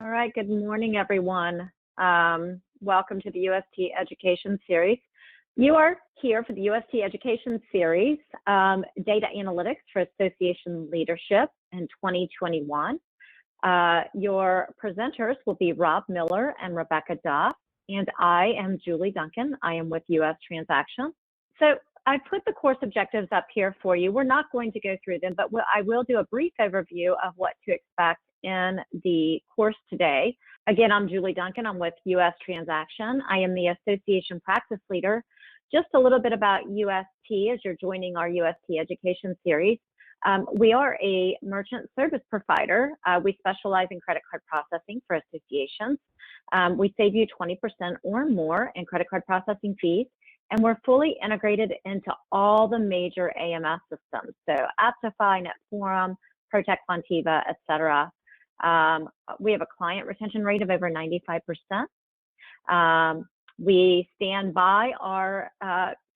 All right, good morning, everyone. Welcome to the UST Education Series. You are here for the UST Education Series, Data Analytics for Association Leadership in 2021. Your presenters will be Rob Miller and Rebecca Duff, and I am Julie Duncan. I am with US Transaction. So I put the course objectives up here for you. We're not going to go through them, but I will do a brief overview of what to expect in the course today. Again, I'm Julie Duncan. I'm with US Transaction. I am the Association Practice Leader. Just a little bit about UST as you're joining our UST Education Series. We are a merchant service provider. We specialize in credit card processing for associations. We save you 20% or more in credit card processing fees, and we're fully integrated into all the major AMS systems. So Aptify, NetForum, Protect Fontiva, etc. We have a client retention rate of over 95%. We stand by our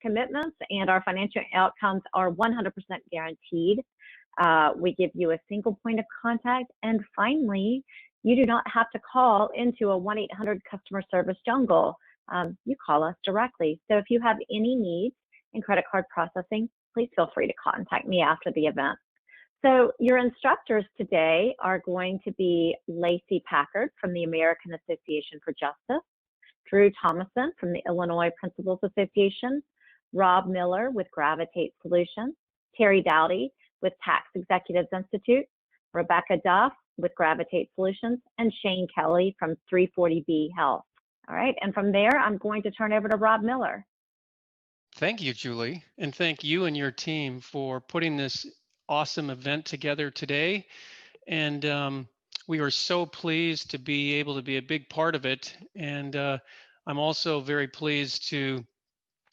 commitments, and our financial outcomes are 100% guaranteed. We give you a single point of contact, and finally, you do not have to call into a 1-800 customer service jungle. You call us directly. So if you have any needs in credit card processing, please feel free to contact me after the event. So your instructors today are going to be Lacey Packard from the American Association for Justice, Drew Thomason from the Illinois Principals Association, Rob Miller with Gravitate Solutions, Terry Dowdy with Tax Executives Institute, Rebecca Duff with Gravitate Solutions, and Shane Kelly from 340B Health. All right, and from there, I'm going to turn over to Rob Miller. Thank you, Julie, and thank you and your team for putting this awesome event together today. And we are so pleased to be able to be a big part of it. And I'm also very pleased to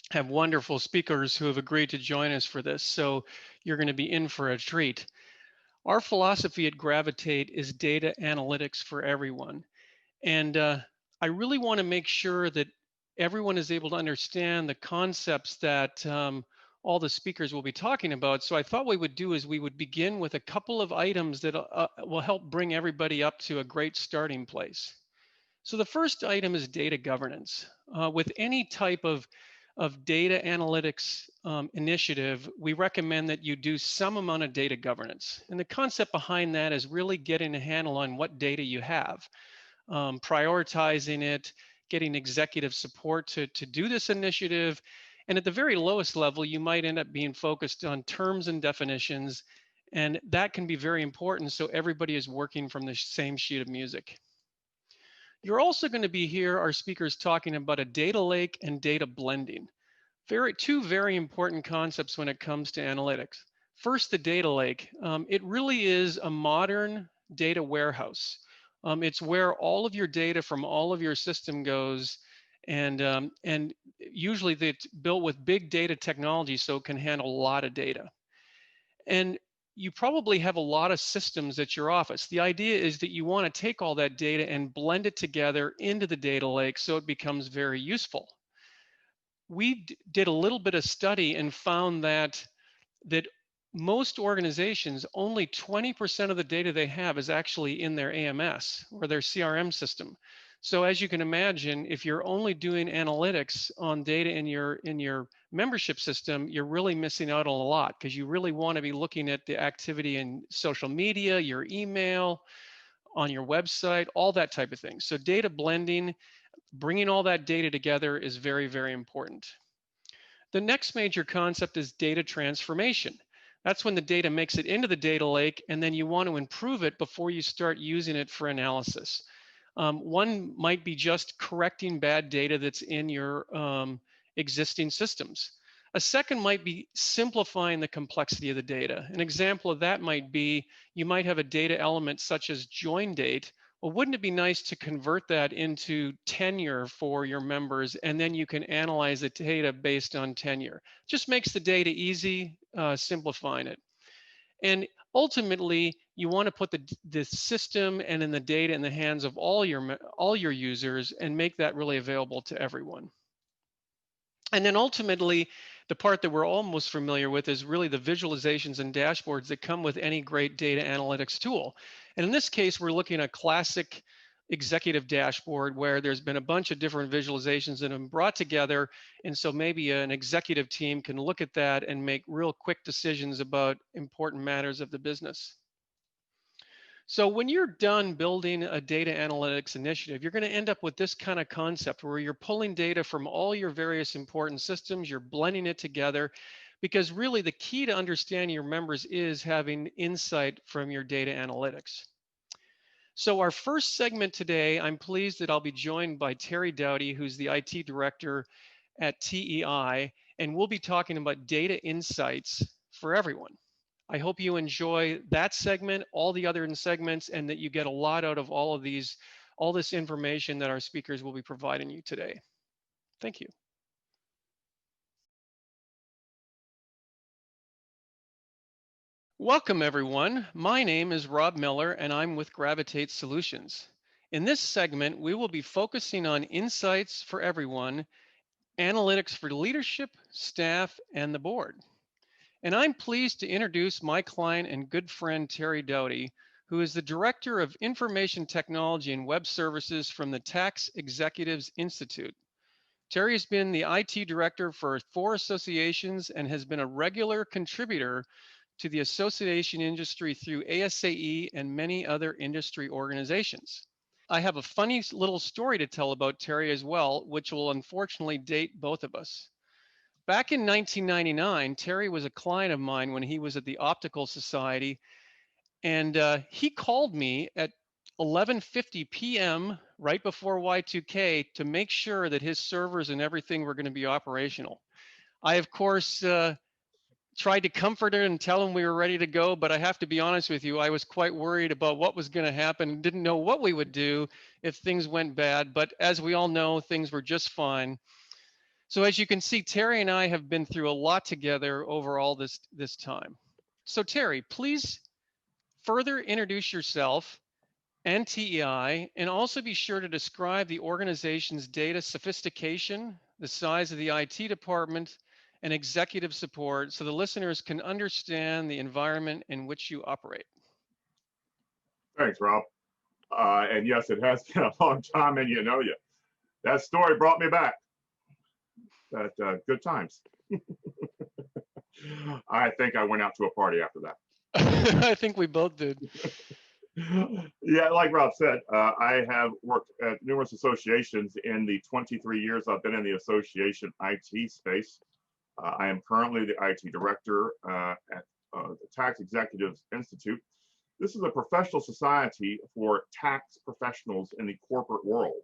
have wonderful speakers who have agreed to join us for this. So you're going to be in for a treat. Our philosophy at Gravitate is data analytics for everyone. And I really want to make sure that everyone is able to understand the concepts that all the speakers will be talking about. So I thought what we would do is we would begin with a couple of items that will help bring everybody up to a great starting place. So the first item is data governance. With any type of data analytics initiative, we recommend that you do some amount of data governance. And the concept behind that is really getting a handle on what data you have, prioritizing it, getting executive support to do this initiative. And at the very lowest level, you might end up being focused on terms and definitions, and that can be very important so everybody is working from the same sheet of music. You're also going to be here, our speakers talking about a data lake and data blending. Two very important concepts when it comes to analytics. First, the data lake. It really is a modern data warehouse. It's where all of your data from all of your system goes, and usually it's built with big data technology, so it can handle a lot of data. And you probably have a lot of systems at your office. The idea is that you want to take all that data and blend it together into the data lake so it becomes very useful. We did a little bit of study and found that most organizations, only 20% of the data they have is actually in their AMS or their CRM system. So as you can imagine, if you're only doing analytics on data in your membership system, you're really missing out on a lot, because you really want to be looking at the activity in social media, your email, on your website, all that type of thing. So data blending, bringing all that data together is very, very important. The next major concept is data transformation. That's when the data makes it into the data lake, and then you want to improve it before you start using it for analysis. One might be just correcting bad data that's in your existing systems. A second might be simplifying the complexity of the data. An example of that might be, you might have a data element such as join date. Well, wouldn't it be nice to convert that into tenure for your members, and then you can analyze the data based on tenure? Just makes the data easy, simplifying it. And ultimately, you want to put the system and in the data in the hands of all your users and make that really available to everyone. And then ultimately, the part that we're all most familiar with is really the visualizations and dashboards that come with any great data analytics tool. And in this case, we're looking at a classic executive dashboard where there's been a bunch of different visualizations that have been brought together. And so maybe an executive team can look at that and make real quick decisions about important matters of the business. So when you're done building a data analytics initiative, you're going to end up with this kind of concept where you're pulling data from all your various important systems, you're blending it together, because really the key to understanding your members is having insight from your data analytics. So our first segment today, I'm pleased that I'll be joined by Terry Dowdy, who's the IT director at TEI, and we'll be talking about data insights for everyone. I hope you enjoy that segment, all the other segments, and that you get a lot out of all this information that our speakers will be providing you today. Thank you. Welcome, everyone. My name is Rob Miller, and I'm with Gravitate Solutions. In this segment, we will be focusing on insights for everyone, analytics for leadership, staff, and the board. And I'm pleased to introduce my client and good friend, Terry Dowdy, who is the Director of Information Technology and Web Services from the Tax Executives Institute. Terry has been the IT Director for 4 associations and has been a regular contributor to the association industry through ASAE and many other industry organizations. I have a funny little story to tell about Terry as well, which will unfortunately date both of us. Back in 1999, Terry was a client of mine when he was at the Optical Society, and he called me at 11:50 p.m. right before Y2K to make sure that his servers and everything were going to be operational. I, of course, tried to comfort him and tell him we were ready to go, but I have to be honest with you, I was quite worried about what was going to happen, didn't know what we would do if things went bad, but as we all know, things were just fine. So as you can see, Terry and I have been through a lot together over all this time. So Terry, please further introduce yourself and TEI, and also be sure to describe the organization's data sophistication, the size of the IT department, and executive support so the listeners can understand the environment in which you operate. Thanks, Rob. And yes, it has been a long time, and you know you. That story brought me back. But good times. I think I went out to a party after that. I think we both did. Yeah, like Rob said, I have worked at numerous associations in the 23 years I've been in the association IT space. I am currently the IT director at the Tax Executives Institute. This is a professional society for tax professionals in the corporate world.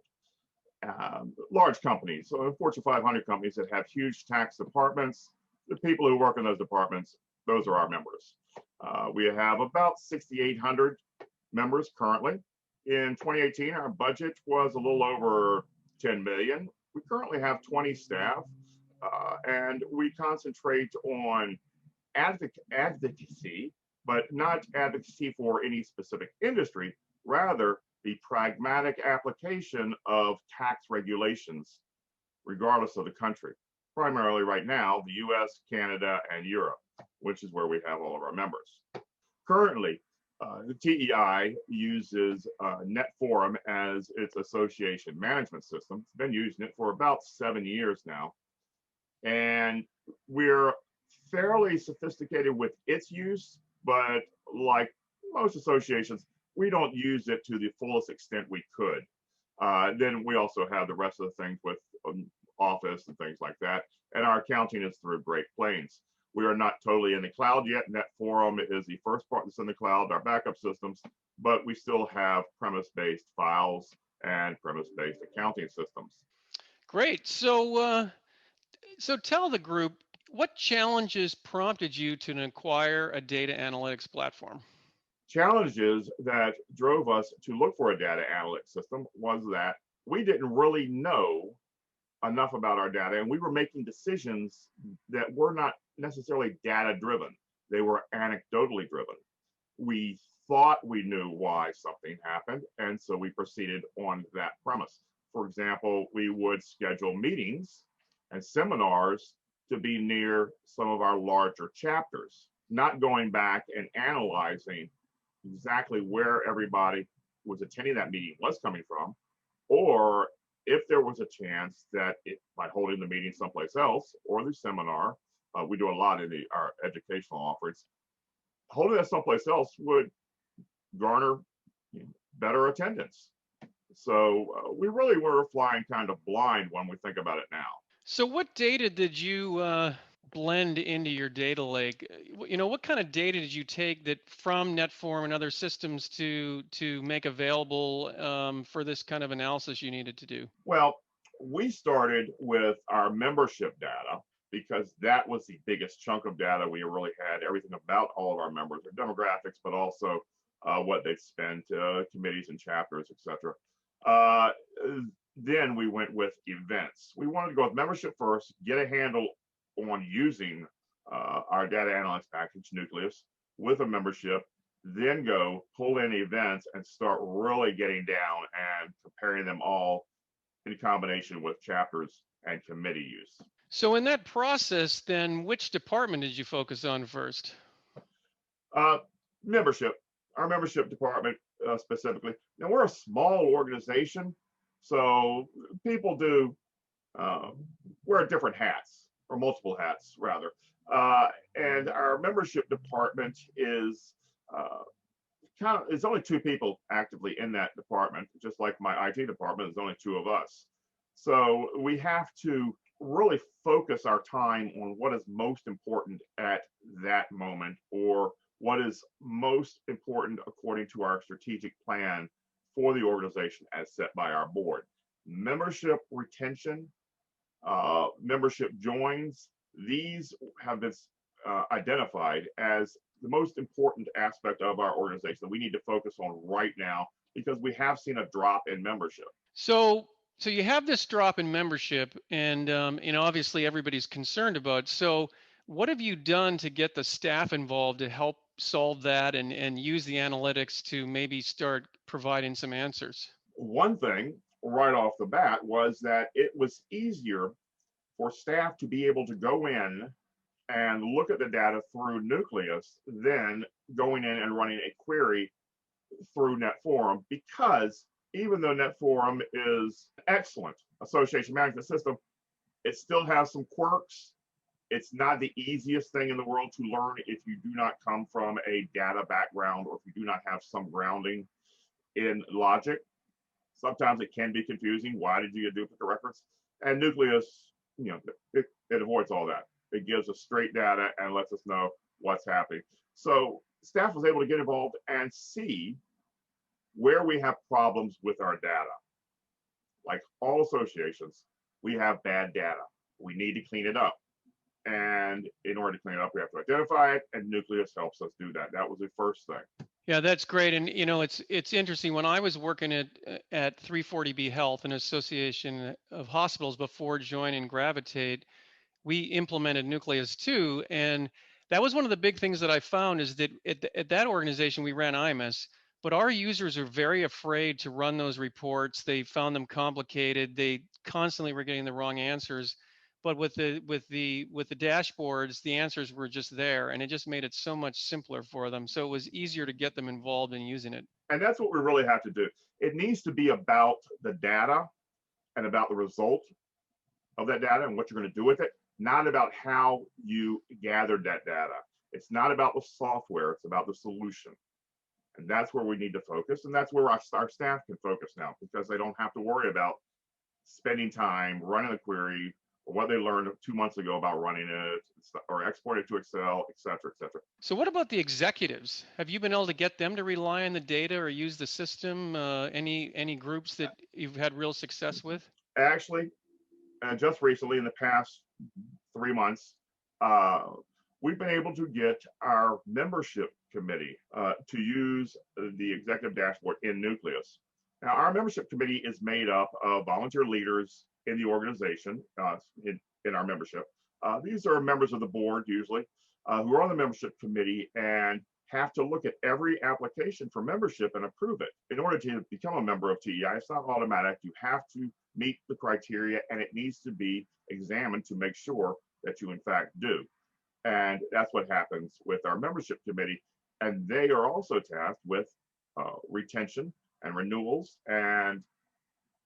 Large companies, so Fortune 500 companies that have huge tax departments, the people who work in those departments, those are our members. We have about 6,800 members currently. In 2018, our budget was a little over 10 million. We currently have 20 staff, and we concentrate on advocacy, but not advocacy for any specific industry, rather the pragmatic application of tax regulations, regardless of the country. Primarily right now, the US, Canada, and Europe, which is where we have all of our members. Currently, the TEI uses NetForum as its association management system. It's been using it for about 7 years now. And we're fairly sophisticated with its use, but like most associations, we don't use it to the fullest extent we could. Then we also have the rest of the things with Office and things like that. And our accounting is through Great Plains. We are not totally in the cloud yet. NetForum is the first part that's in the cloud, our backup systems, but we still have premise-based files and premise-based accounting systems. Great. So tell the group, what challenges prompted you to acquire a data analytics platform? Challenges that drove us to look for a data analytics system was that we didn't really know enough about our data, and we were making decisions that were not necessarily data driven. They were anecdotally driven. We thought we knew why something happened, and so we proceeded on that premise. For example, we would schedule meetings and seminars to be near some of our larger chapters, not going back and analyzing exactly where everybody was attending that meeting was coming from, or if there was a chance that by holding the meeting someplace else or the seminar, we do a lot in our educational offerings, holding that someplace else would garner better attendance. So we really were flying kind of blind when we think about it now. So what data did you blend into your data lake? What kind of data did you take that from Netform and other systems to make available for this kind of analysis you needed to do? Well, we started with our membership data because that was the biggest chunk of data we really had, everything about all of our members, their demographics, but also what they spent, committees and chapters, etc. Then we went with events. We wanted to go with membership first, get a handle on using our data analytics package, Nucleus, with a membership, then go pull in events and start really getting down and comparing them all in combination with chapters and committee use. So in that process, then, which department did you focus on first? Membership, our membership department specifically. Now, we're a small organization, so people do wear different hats, or multiple hats rather. And our membership department is it's only 2 people actively in that department, just like my IT department, there's only 2 of us. So we have to really focus our time on what is most important at that moment, or what is most important according to our strategic plan for the organization as set by our board. Membership retention, membership joins, these have been identified as the most important aspect of our organization that we need to focus on right now, because we have seen a drop in membership. So you have this drop in membership, and obviously everybody's concerned about it. So what have you done to get the staff involved to help solve that and use the analytics to maybe start providing some answers? One thing right off the bat was that it was easier for staff to be able to go in and look at the data through Nucleus than going in and running a query through Netforum, because even though Netforum is an excellent association management system, it still has some quirks. It's not the easiest thing in the world to learn if you do not come from a data background, or if you do not have some grounding in logic. Sometimes it can be confusing. Why did you get duplicate records? And Nucleus, it avoids all that. It gives us straight data and lets us know what's happening. So staff was able to get involved and see where we have problems with our data. Like all associations, we have bad data. We need to clean it up. And in order to clean it up, we have to identify it, and Nucleus helps us do that. That was the first thing. Yeah, that's great. And it's interesting. When I was working at 340B Health, an association of hospitals, before joining Gravitate, we implemented Nucleus too. And that was one of the big things that I found, is that at that organization, we ran IMS, but our users are very afraid to run those reports. They found them complicated. They constantly were getting the wrong answers. But with the dashboards, the answers were just there, and it just made it so much simpler for them. So it was easier to get them involved in using it. And that's what we really have to do. It needs to be about the data and about the result of that data and what you're going to do with it, not about how you gathered that data. It's not about the software, it's about the solution. And that's where we need to focus. And that's where our staff can focus now, because they don't have to worry about spending time running a query, or what they learned 2 months ago about running it, or export it to Excel, et cetera, et cetera. So what about the executives? Have you been able to get them to rely on the data or use the system? Any groups that you've had real success with? Actually, just recently, in the past 3 months, we've been able to get our membership committee to use the executive dashboard in Nucleus. Now, our membership committee is made up of volunteer leaders in the organization, in our membership. These are members of the board, usually, who are on the membership committee and have to look at every application for membership and approve it. In order to become a member of TEI, it's not automatic. You have to meet the criteria, and it needs to be examined to make sure that you in fact do. And that's what happens with our membership committee. And they are also tasked with retention and renewals, and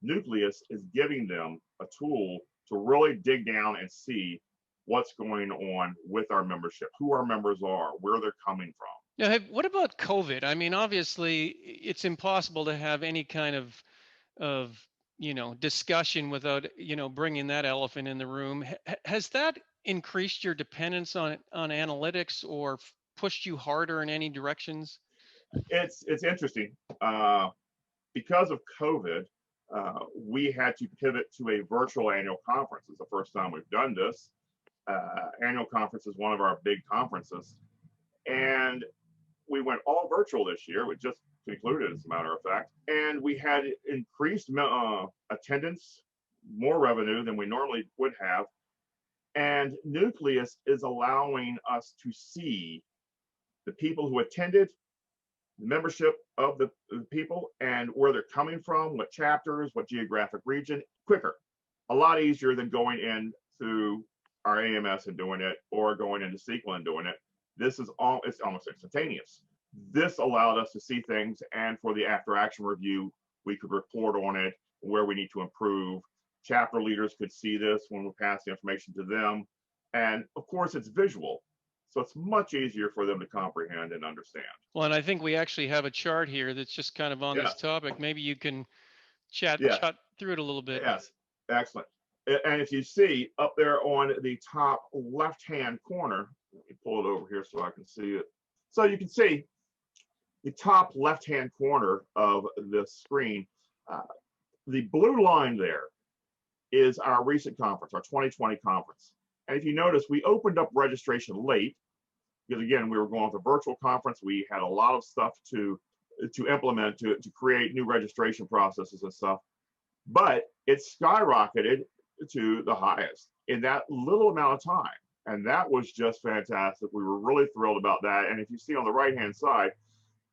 Nucleus is giving them a tool to really dig down and see what's going on with our membership, who our members are, where they're coming from. Now, what about COVID? I mean, obviously, it's impossible to have any kind of discussion without bringing that elephant in the room. Has that increased your dependence on analytics or pushed you harder in any directions? It's interesting. Because of COVID, we had to pivot to a virtual annual conference. It's the first time we've done this. Annual conference is one of our big conferences, and we went all virtual this year. We just concluded, as a matter of fact, and we had increased attendance, more revenue than we normally would have. And Nucleus is allowing us to see the people who attended, the membership of the people, and where they're coming from, what chapters, what geographic region, quicker. A lot easier than going into our AMS and doing it, or going into SQL and doing it. It's almost instantaneous. This allowed us to see things, and for the after action review, we could report on it, where we need to improve. Chapter leaders could see this when we pass the information to them. And of course, it's visual. So it's much easier for them to comprehend and understand. Well, and I think we actually have a chart here that's just kind of on this topic. Maybe you can chat through it a little bit. Yes, excellent. And if you see up there on the top left-hand corner, let me pull it over here so I can see it. So you can see the top left-hand corner of the screen. The blue line there is our recent conference, our 2020 conference. And if you notice, we opened up registration late because, again, we were going with a virtual conference. We had a lot of stuff to implement, to create new registration processes and stuff. But it skyrocketed to the highest in that little amount of time. And that was just fantastic. We were really thrilled about that. And if you see on the right-hand side,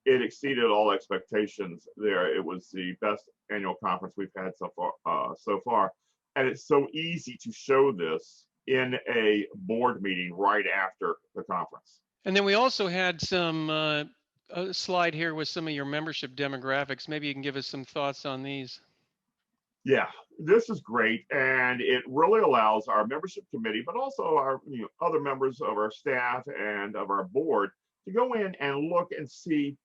it exceeded all expectations there. It was the best annual conference we've had so far. And it's so easy to show this in a board meeting right after the conference. And then we also had some a slide here with some of your membership demographics. Maybe you can give us some thoughts on these. Yeah, this is great, and it really allows our membership committee, but also our other members of our staff and of our board to go in and look and see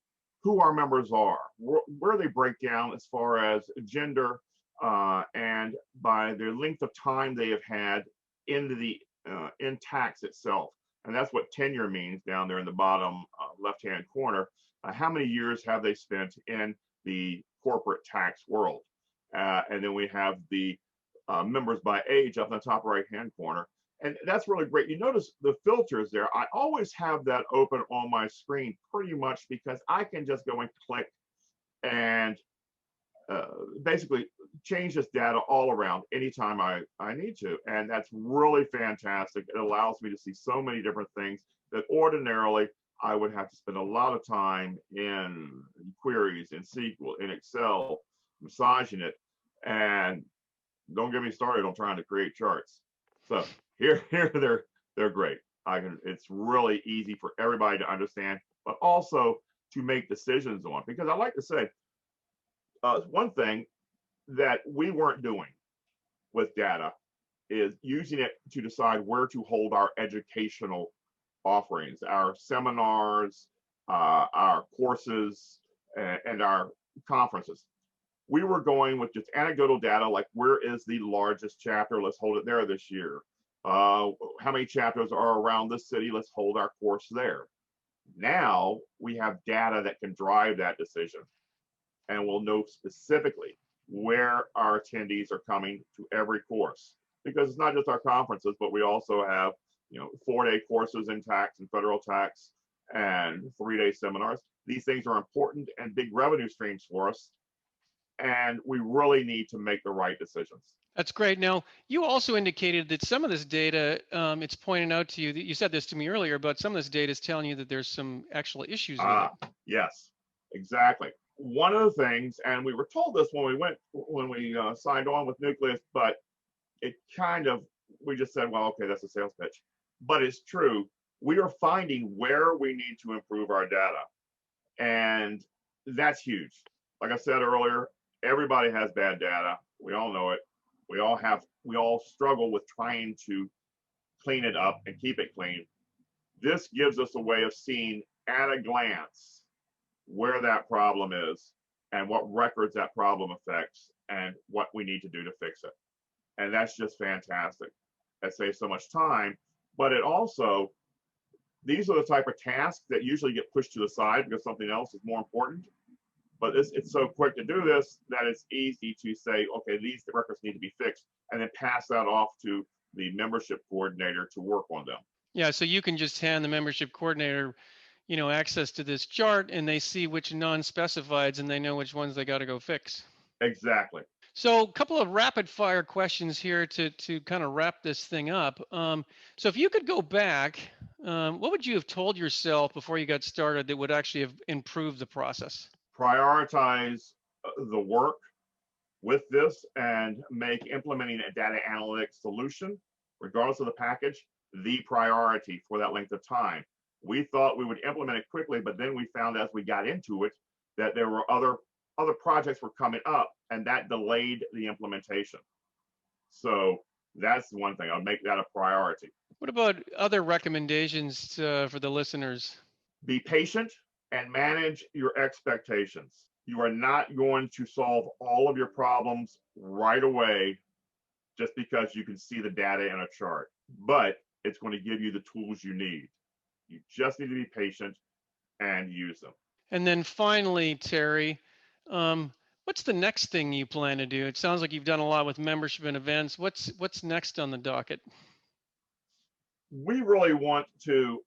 who our members are, where they break down as far as gender, and by the length of time they have had in tax itself. And that's what tenure means down there in the bottom left-hand corner. How many years have they spent in the corporate tax world? And then we have the members by age up in the top right-hand corner. And that's really great. You notice the filters there. I always have that open on my screen pretty much because I can just go and click and basically change this data all around anytime I need to. And that's really fantastic. It allows me to see so many different things that ordinarily I would have to spend a lot of time in queries, in SQL, in Excel, massaging it. And don't get me started on trying to create charts. So here they're great. It's really easy for everybody to understand, but also to make decisions on. Because I like to say, one thing that we weren't doing with data is using it to decide where to hold our educational offerings, our seminars, our courses, and our conferences. We were going with just anecdotal data, like where is the largest chapter? Let's hold it there this year. How many chapters are around this city? Let's hold our course there. Now we have data that can drive that decision, and we'll know specifically where our attendees are coming to every course, because it's not just our conferences, but we also have 4-day courses in tax and federal tax and 3-day seminars. These things are important and big revenue streams for us, and we really need to make the right decisions. That's great. Now, you also indicated that some of this data, it's pointing out to you that you said this to me earlier, but some of this data is telling you that there's some actual issues with it. Yes, exactly. One of the things, and we were told this when we signed on with Nucleus, but we just said, well, okay, that's a sales pitch. But it's true. We are finding where we need to improve our data, and that's huge. Like I said earlier, everybody has bad data. We all know it. We all struggle with trying to clean it up and keep it clean. This gives us a way of seeing at a glance where that problem is and what records that problem affects and what we need to do to fix it. And that's just fantastic. That saves so much time, but it also, these are the type of tasks that usually get pushed to the side because something else is more important. But it's so quick to do this that it's easy to say, okay, these records need to be fixed, and then pass that off to the membership coordinator to work on them. Yeah, so you can just hand the membership coordinator, access to this chart, and they see which non-specifieds, and they know which ones they got to go fix. Exactly. So a couple of rapid fire questions here to kind of wrap this thing up. So if you could go back, what would you have told yourself before you got started that would actually have improved the process? Prioritize the work with this and make implementing a data analytics solution, regardless of the package, the priority for that length of time. We thought we would implement it quickly, but then we found as we got into it that there were other projects were coming up, and that delayed the implementation. So that's one thing. I'll make that a priority. What about other recommendations for the listeners? Be patient and manage your expectations. You are not going to solve all of your problems right away just because you can see the data in a chart, but it's going to give you the tools you need. You just need to be patient and use them. And then finally, Terry, what's the next thing you plan to do? It sounds like you've done a lot with membership and events. What's next on the docket? We really want to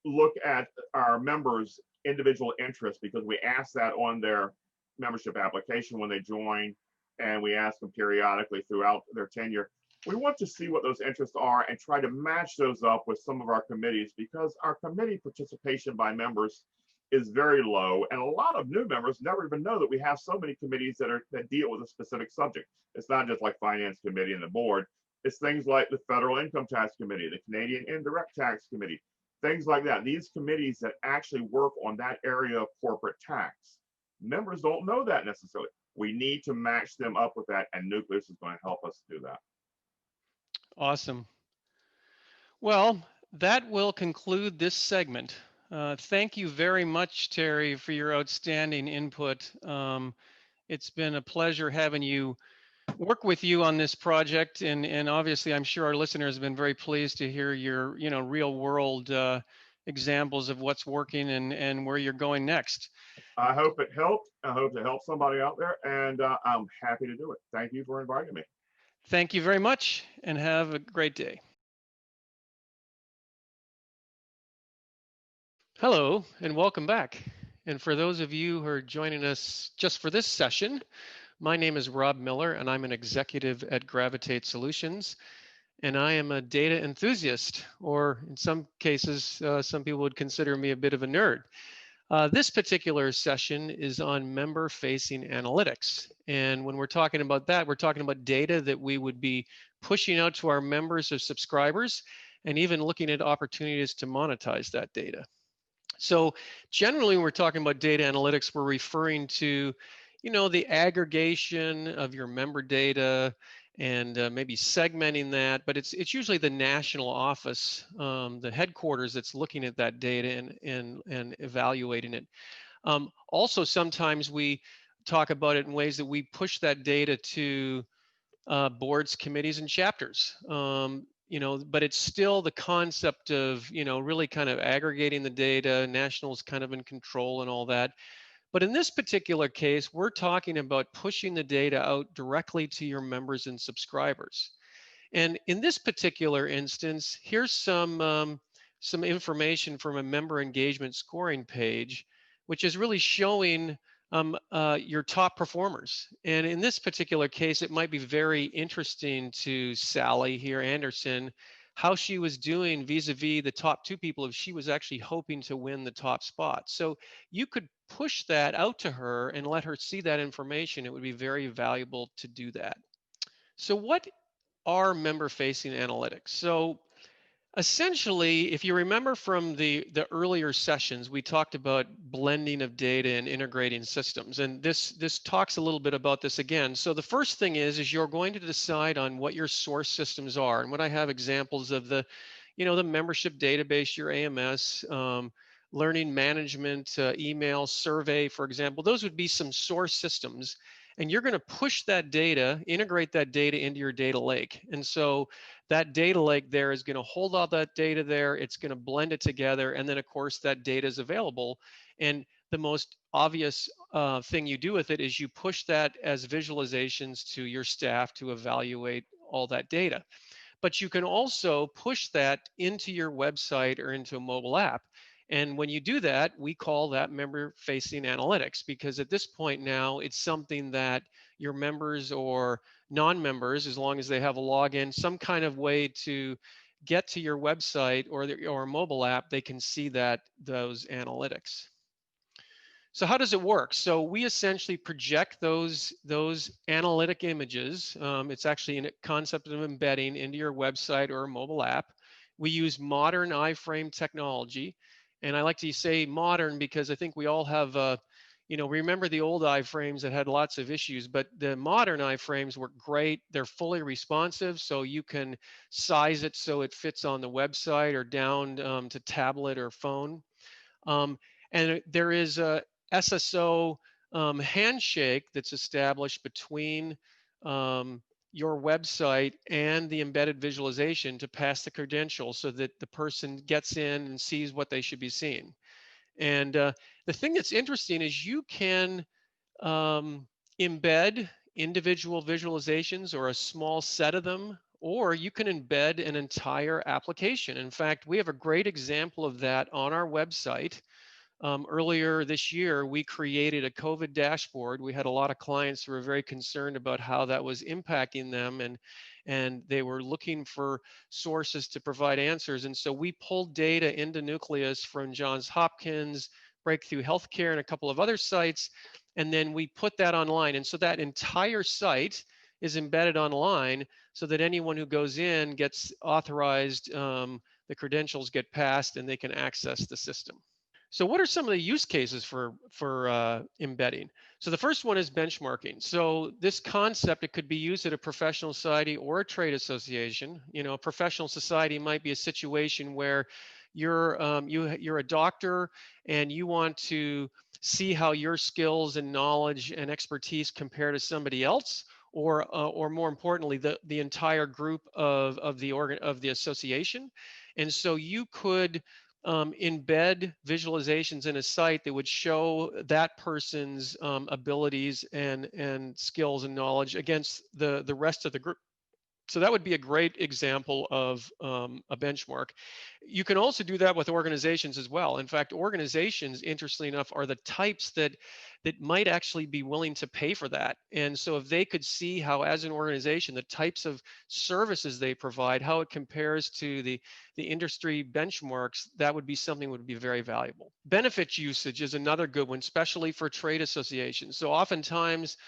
look at our members' individual interests because we ask that on their membership application when they join, and we ask them periodically throughout their tenure. We want to see what those interests are and try to match those up with some of our committees because our committee participation by members is very low, and a lot of new members never even know that we have so many committees that deal with a specific subject. It's not just like finance committee and the board. It's things like the Federal Income Tax Committee, the Canadian Indirect Tax Committee, things like that. These committees that actually work on that area of corporate tax. Members don't know that necessarily. We need to match them up with that, and Nucleus is going to help us do that. Awesome. Well, that will conclude this segment. Thank you very much, Terry, for your outstanding input. It's been a pleasure having you work with you on this project, and obviously I'm sure our listeners have been very pleased to hear your real world examples of what's working and where you're going next. I hope it helped. I hope to help somebody out there, and I'm happy to do it. Thank you for inviting me. Thank you very much, and have a great day. Hello, and welcome back. And for those of you who are joining us just for this session, my name is Rob Miller, and I'm an executive at Gravitate Solutions. And I am a data enthusiast, or in some cases, some people would consider me a bit of a nerd. This particular session is on member-facing analytics. And when we're talking about that, we're talking about data that we would be pushing out to our members or subscribers, and even looking at opportunities to monetize that data. So generally, when we're talking about data analytics, we're referring to, the aggregation of your member data and maybe segmenting that, but it's usually the national office, the headquarters that's looking at that data and evaluating it. Also, sometimes we talk about it in ways that we push that data to boards, committees, and chapters. But it's still the concept of, really kind of aggregating the data, national's kind of in control and all that. But in this particular case, we're talking about pushing the data out directly to your members and subscribers. And in this particular instance, here's some information from a member engagement scoring page, which is really showing your top performers. And in this particular case, it might be very interesting to Sally here, Anderson, how she was doing vis-a-vis the top two people if she was actually hoping to win the top spot. So you could push that out to her and let her see that information. It would be very valuable to do that. So what are member-facing analytics? So Essentially, if you remember from the earlier sessions, we talked about blending of data and integrating systems. And this talks a little bit about this again. So the first thing is you're going to decide on what your source systems are. And when I have examples of the membership database, your AMS, learning management, email, survey, for example, those would be some source systems. And you're going to push that data, integrate that data into your data lake. And so that data lake there is going to hold all that data there. It's going to blend it together. And then, of course, that data is available. And the most obvious thing you do with it is you push that as visualizations to your staff to evaluate all that data. But you can also push that into your website or into a mobile app. And when you do that, we call that member facing analytics, because at this point now it's something that your members or non-members, as long as they have a login, some kind of way to get to your website or mobile app, they can see those analytics. So how does it work? So we essentially project those analytic images. It's actually a concept of embedding into your website or a mobile app. We use modern iframe technology, and I like to say modern because I think we all have, remember the old iframes that had lots of issues, but the modern iframes work great. They're fully responsive, so you can size it so it fits on the website or down to tablet or phone. Um, and there is a SSO handshake that's established between your website and the embedded visualization to pass the credentials so that the person gets in and sees what they should be seeing. And the thing that's interesting is you can embed individual visualizations or a small set of them, or you can embed an entire application. In fact, we have a great example of that on our website. Earlier this year, we created a COVID dashboard. We had a lot of clients who were very concerned about how that was impacting them, and they were looking for sources to provide answers. And so we pulled data into Nucleus from Johns Hopkins, Breakthrough Healthcare, and a couple of other sites, and then we put that online. And so that entire site is embedded online so that anyone who goes in gets authorized, the credentials get passed, and they can access the system. So what are some of the use cases for embedding? So the first one is benchmarking. So this concept, it could be used at a professional society or a trade association. A professional society might be a situation where you're a doctor and you want to see how your skills and knowledge and expertise compare to somebody else, or more importantly, the entire group of the association. And so you could embed visualizations in a site that would show that person's abilities and skills and knowledge against the rest of the group. So that would be a great example of a benchmark. You can also do that with organizations as well. In fact, organizations, interestingly enough, are the types that might actually be willing to pay for that. And so if they could see how, as an organization, the types of services they provide, how it compares to the industry benchmarks, that would be something that would be very valuable. Benefit usage is another good one, especially for trade associations. So oftentimes,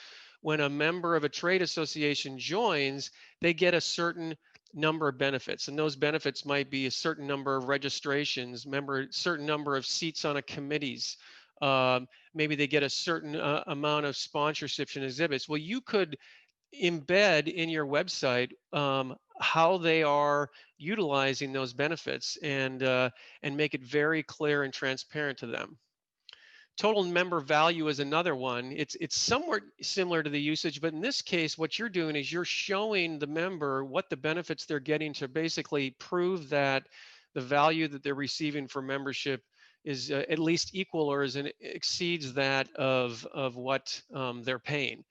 when a member of a trade association joins, they get a certain number of benefits, and those benefits might be a certain number of registrations, certain number of seats on a committees. Maybe they get a certain amount of sponsorships and exhibits. Well, you could embed in your website how they are utilizing those benefits and make it very clear and transparent to them. Total member value is another one. It's somewhat similar to the usage, but in this case, what you're doing is you're showing the member what the benefits they're getting to basically prove that the value that they're receiving for membership is at least equal or exceeds that of what they're paying.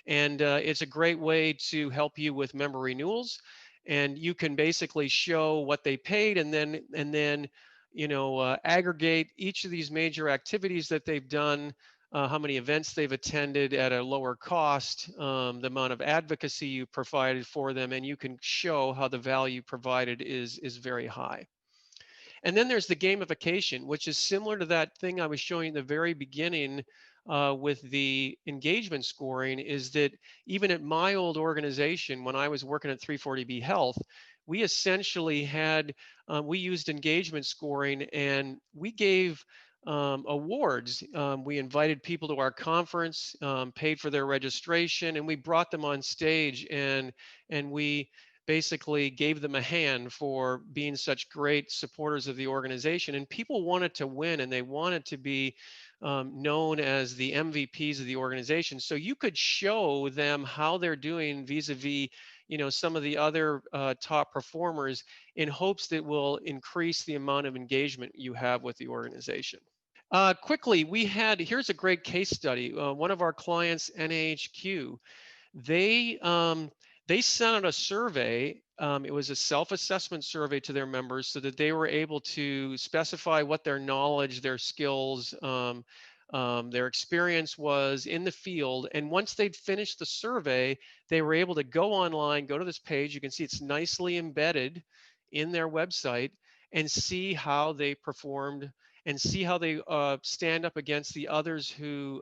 And it's a great way to help you with member renewals. And you can basically show what they paid and then aggregate each of these major activities that they've done, how many events they've attended at a lower cost, the amount of advocacy you provided for them, and you can show how the value provided is very high. And then there's the gamification, which is similar to that thing I was showing in the very beginning with the engagement scoring, is that even at my old organization, when I was working at 340B Health, we essentially had, we used engagement scoring, and we gave awards. We invited people to our conference, paid for their registration, and we brought them on stage, and we basically gave them a hand for being such great supporters of the organization. And people wanted to win, and they wanted to be known as the MVPs of the organization. So you could show them how they're doing vis-a-vis, some of the other top performers, in hopes that will increase the amount of engagement you have with the organization. Quickly, here's a great case study. One of our clients, NAHQ, they they sent out a survey. It was a self-assessment survey to their members, so that they were able to specify what their knowledge, their skills, their experience was in the field. And once they'd finished the survey, they were able to go online, go to this page. You can see it's nicely embedded in their website, and see how they performed, and see how they stand up against the others who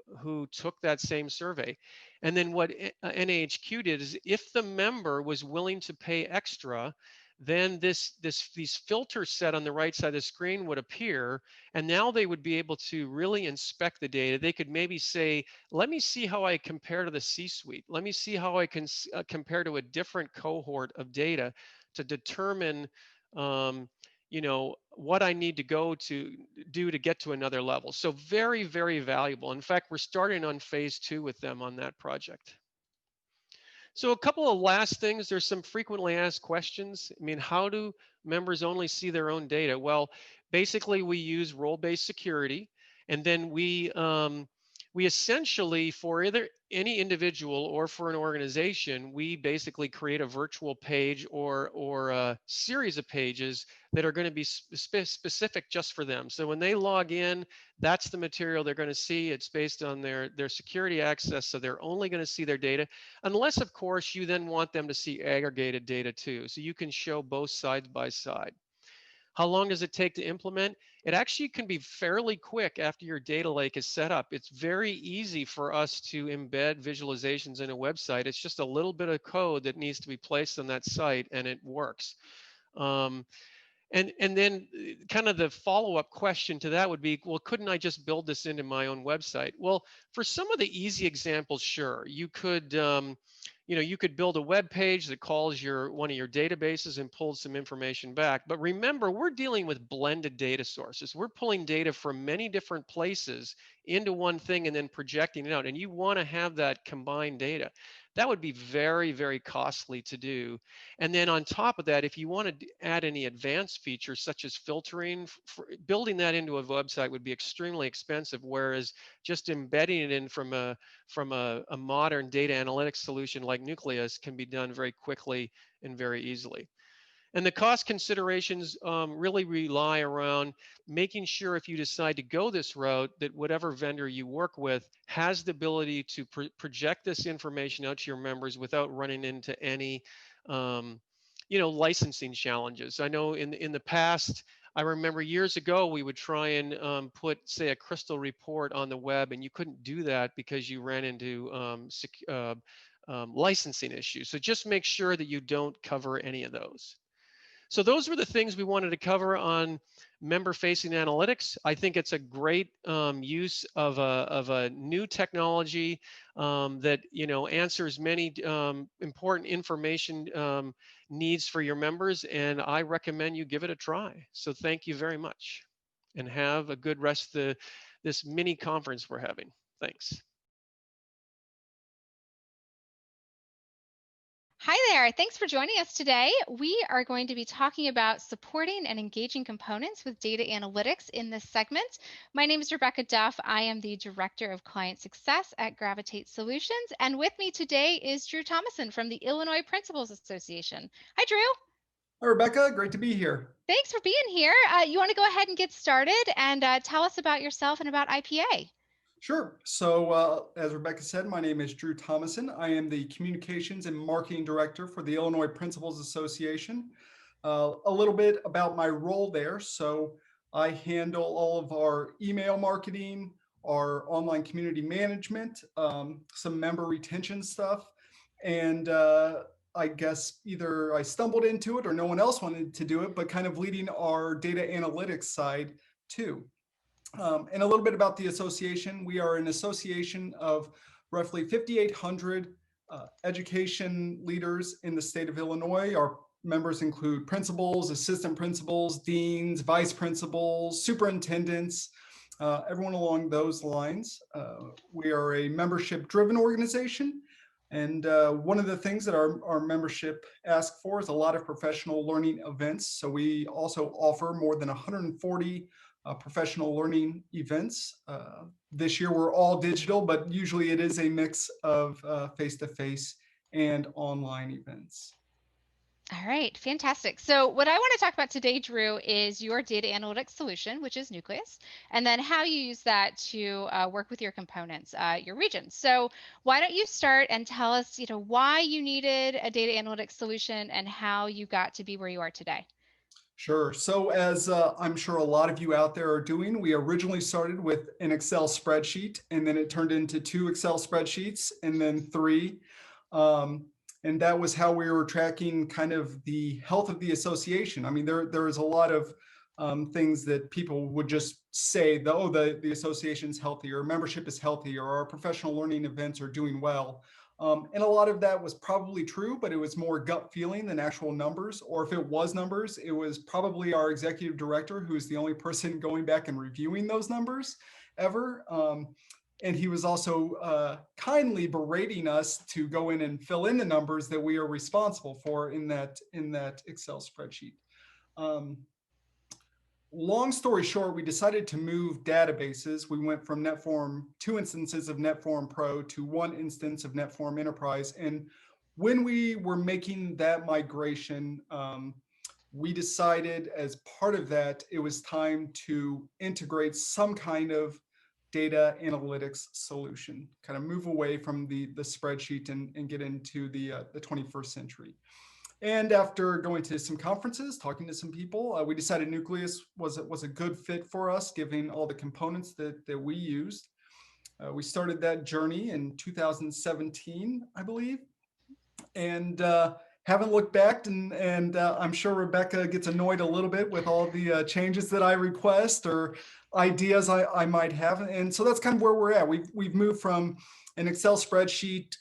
took that same survey. And then what NAHQ did is, if the member was willing to pay extra, then these filters set on the right side of the screen would appear, and now they would be able to really inspect the data. They could maybe say, let me see how I compare to the C-suite. Let me see how I can compare to a different cohort of data to determine what I need to go to do to get to another level. So very, very valuable. In fact, we're starting on phase 2 with them on that project. So a couple of last things. There's some frequently asked questions. I mean, how do members only see their own data? Well, basically we use role-based security, and then we essentially, for either any individual or for an organization, we basically create a virtual page or a series of pages that are going to be specific just for them. So when they log in, that's the material they're going to see. It's based on their security access, so they're only going to see their data, unless, of course, you then want them to see aggregated data too. So you can show both sides by side. How long does it take to implement? It actually can be fairly quick after your data lake is set up. It's very easy for us to embed visualizations in a website. It's just a little bit of code that needs to be placed on that site, and it works. And then kind of the follow-up question to that would be, well, couldn't I just build this into my own website? Well, for some of the easy examples, sure. You could, you could build a web page that calls one of your databases and pulls some information back. But remember, we're dealing with blended data sources. We're pulling data from many different places into one thing and then projecting it out. And you want to have that combined data. That would be very, very costly to do. And then on top of that, if you want to add any advanced features such as filtering, building that into a website would be extremely expensive, whereas just embedding it in from a modern data analytics solution like Nucleus can be done very quickly and very easily. And the cost considerations really rely around making sure, if you decide to go this route, that whatever vendor you work with has the ability to project this information out to your members without running into any licensing challenges. I know in the past, I remember years ago, we would try and put, say, a crystal report on the web, and you couldn't do that because you ran into licensing issues. So just make sure that you don't cover any of those. So those were the things we wanted to cover on member-facing analytics. I think it's a great use of a new technology that answers many important information needs for your members, and I recommend you give it a try. So thank you very much, and have a good rest of this mini conference we're having. Thanks. Hi there, thanks for joining us today. We are going to be talking about supporting and engaging components with data analytics in this segment. My name is Rebecca Duff. I am the Director of Client Success at Gravitate Solutions. And with me today is Drew Thomason from the Illinois Principals Association. Hi, Drew. Hi, Rebecca. Great to be here. Thanks for being here. You want to go ahead and get started and tell us about yourself and about IPA? Sure. So as Rebecca said, my name is Drew Thomason. I am the Communications and Marketing Director for the Illinois Principals Association. A little bit about my role there. So I handle all of our email marketing, our online community management, some member retention stuff, and I guess either I stumbled into it or no one else wanted to do it, but kind of leading our data analytics side too. And a little bit about the association. We are an association of roughly 5,800 education leaders in the state of Illinois. Our members include principals, assistant principals, deans, vice principals, superintendents, everyone along those lines. We are a membership-driven organization. And one of the things that our membership asks for is a lot of professional learning events. So we also offer more than 140 professional learning events. This year we're all digital, but usually it is a mix of face-to-face and online events. All right, fantastic. So what I want to talk about today, Drew, is your data analytics solution, which is Nucleus, and then how you use that to work with your components, your regions. So why don't you start and tell us, why you needed a data analytics solution and how you got to be where you are today? Sure. So as I'm sure a lot of you out there are doing, we originally started with an Excel spreadsheet, and then it turned into 2 Excel spreadsheets, and then 3. And that was how we were tracking kind of the health of the association. I mean, there is a lot of things that people would just say, oh, the association's healthy, or membership is healthy, or our professional learning events are doing well. And a lot of that was probably true, but it was more gut feeling than actual numbers. Or if it was numbers, it was probably our executive director, who is the only person going back and reviewing those numbers ever. And he was also kindly berating us to go in and fill in the numbers that we are responsible for in that Excel spreadsheet. Long story short, we decided to move databases. We went from Netform, 2 instances of Netform Pro to 1 instance of Netform Enterprise. And when we were making that migration, we decided as part of that, it was time to integrate some kind of data analytics solution, kind of move away from the spreadsheet and get into the 21st century. And after going to some conferences, talking to some people, we decided Nucleus was a good fit for us, given all the components that we used. We started that journey in 2017, I believe, and haven't looked back. And I'm sure Rebecca gets annoyed a little bit with all the changes that I request or ideas I might have. And so that's kind of where we're at. We've moved from an Excel spreadsheet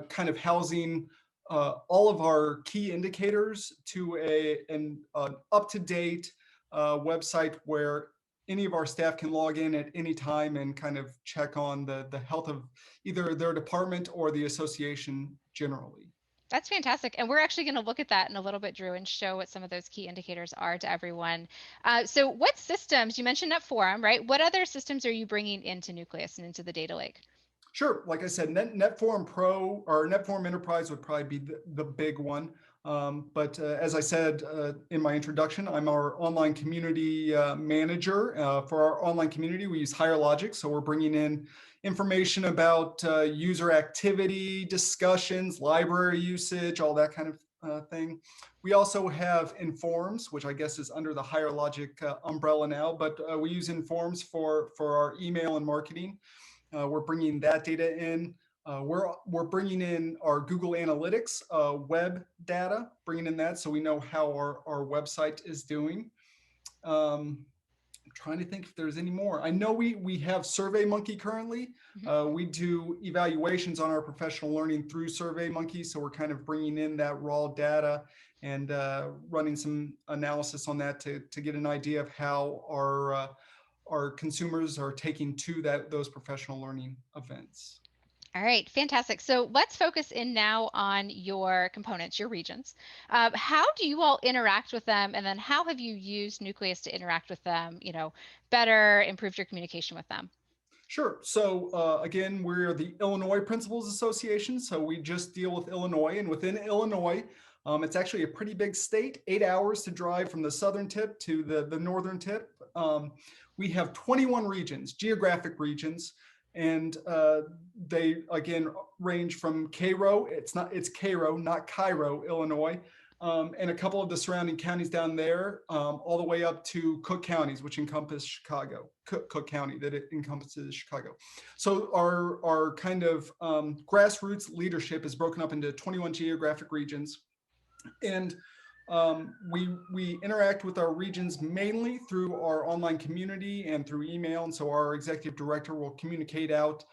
kind of housing all of our key indicators to an up-to-date website where any of our staff can log in at any time and kind of check on the health of either their department or the association generally. That's fantastic. And we're actually going to look at that in a little bit, Drew, and show what some of those key indicators are to everyone. So what systems, you mentioned Netforum, right? What other systems are you bringing into Nucleus and into the data lake? Sure. Like I said, Netform Pro or Netform Enterprise would probably be the big one. But as I said in my introduction, I'm our online community manager. For our online community, we use Higher Logic. So we're bringing in information about user activity, discussions, library usage, all that kind of thing. We also have Informs, which I guess is under the Higher Logic umbrella now, but we use Informs for our email and marketing. We're bringing that data in. We're bringing in our Google Analytics web data, bringing in that so we know how our website is doing. I'm trying to think if there's any more. I know we have SurveyMonkey currently. We do evaluations on our professional learning through SurveyMonkey, so we're kind of bringing in that raw data and running some analysis on that to get an idea of how our consumers are taking to those professional learning events. All right, fantastic. So let's focus in now on your components, your regions. How do you all interact with them? And then how have you used Nucleus to interact with them, better, improved your communication with them? Sure. So again, we're the Illinois Principals Association. So we just deal with Illinois, and within Illinois, it's actually a pretty big state, 8 hours to drive from the southern tip to the northern tip. We have 21 regions, geographic regions, and they again range from Cairo. It's Cairo, not Cairo, Illinois, and a couple of the surrounding counties down there, all the way up to Cook counties, which encompass Chicago, Cook County, that it encompasses Chicago. So our kind of grassroots leadership is broken up into 21 geographic regions. And we interact with our regions mainly through our online community and through email. And so our executive director will communicate out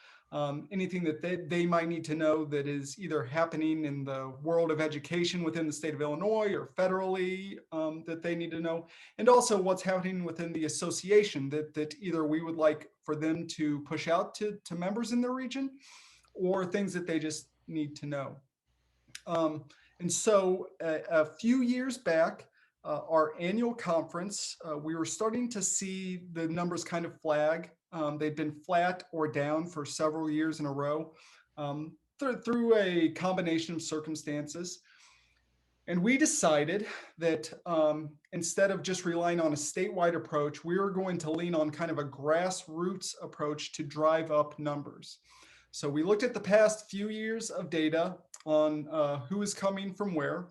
anything that they might need to know that is either happening in the world of education within the state of Illinois or federally that they need to know, and also what's happening within the association that either we would like for them to push out to members in their region, or things that they just need to know. And so a few years back, our annual conference, we were starting to see the numbers kind of flag. They'd been flat or down for several years in a row through a combination of circumstances. And we decided that instead of just relying on a statewide approach, we were going to lean on kind of a grassroots approach to drive up numbers. So we looked at the past few years of data on who is coming from where,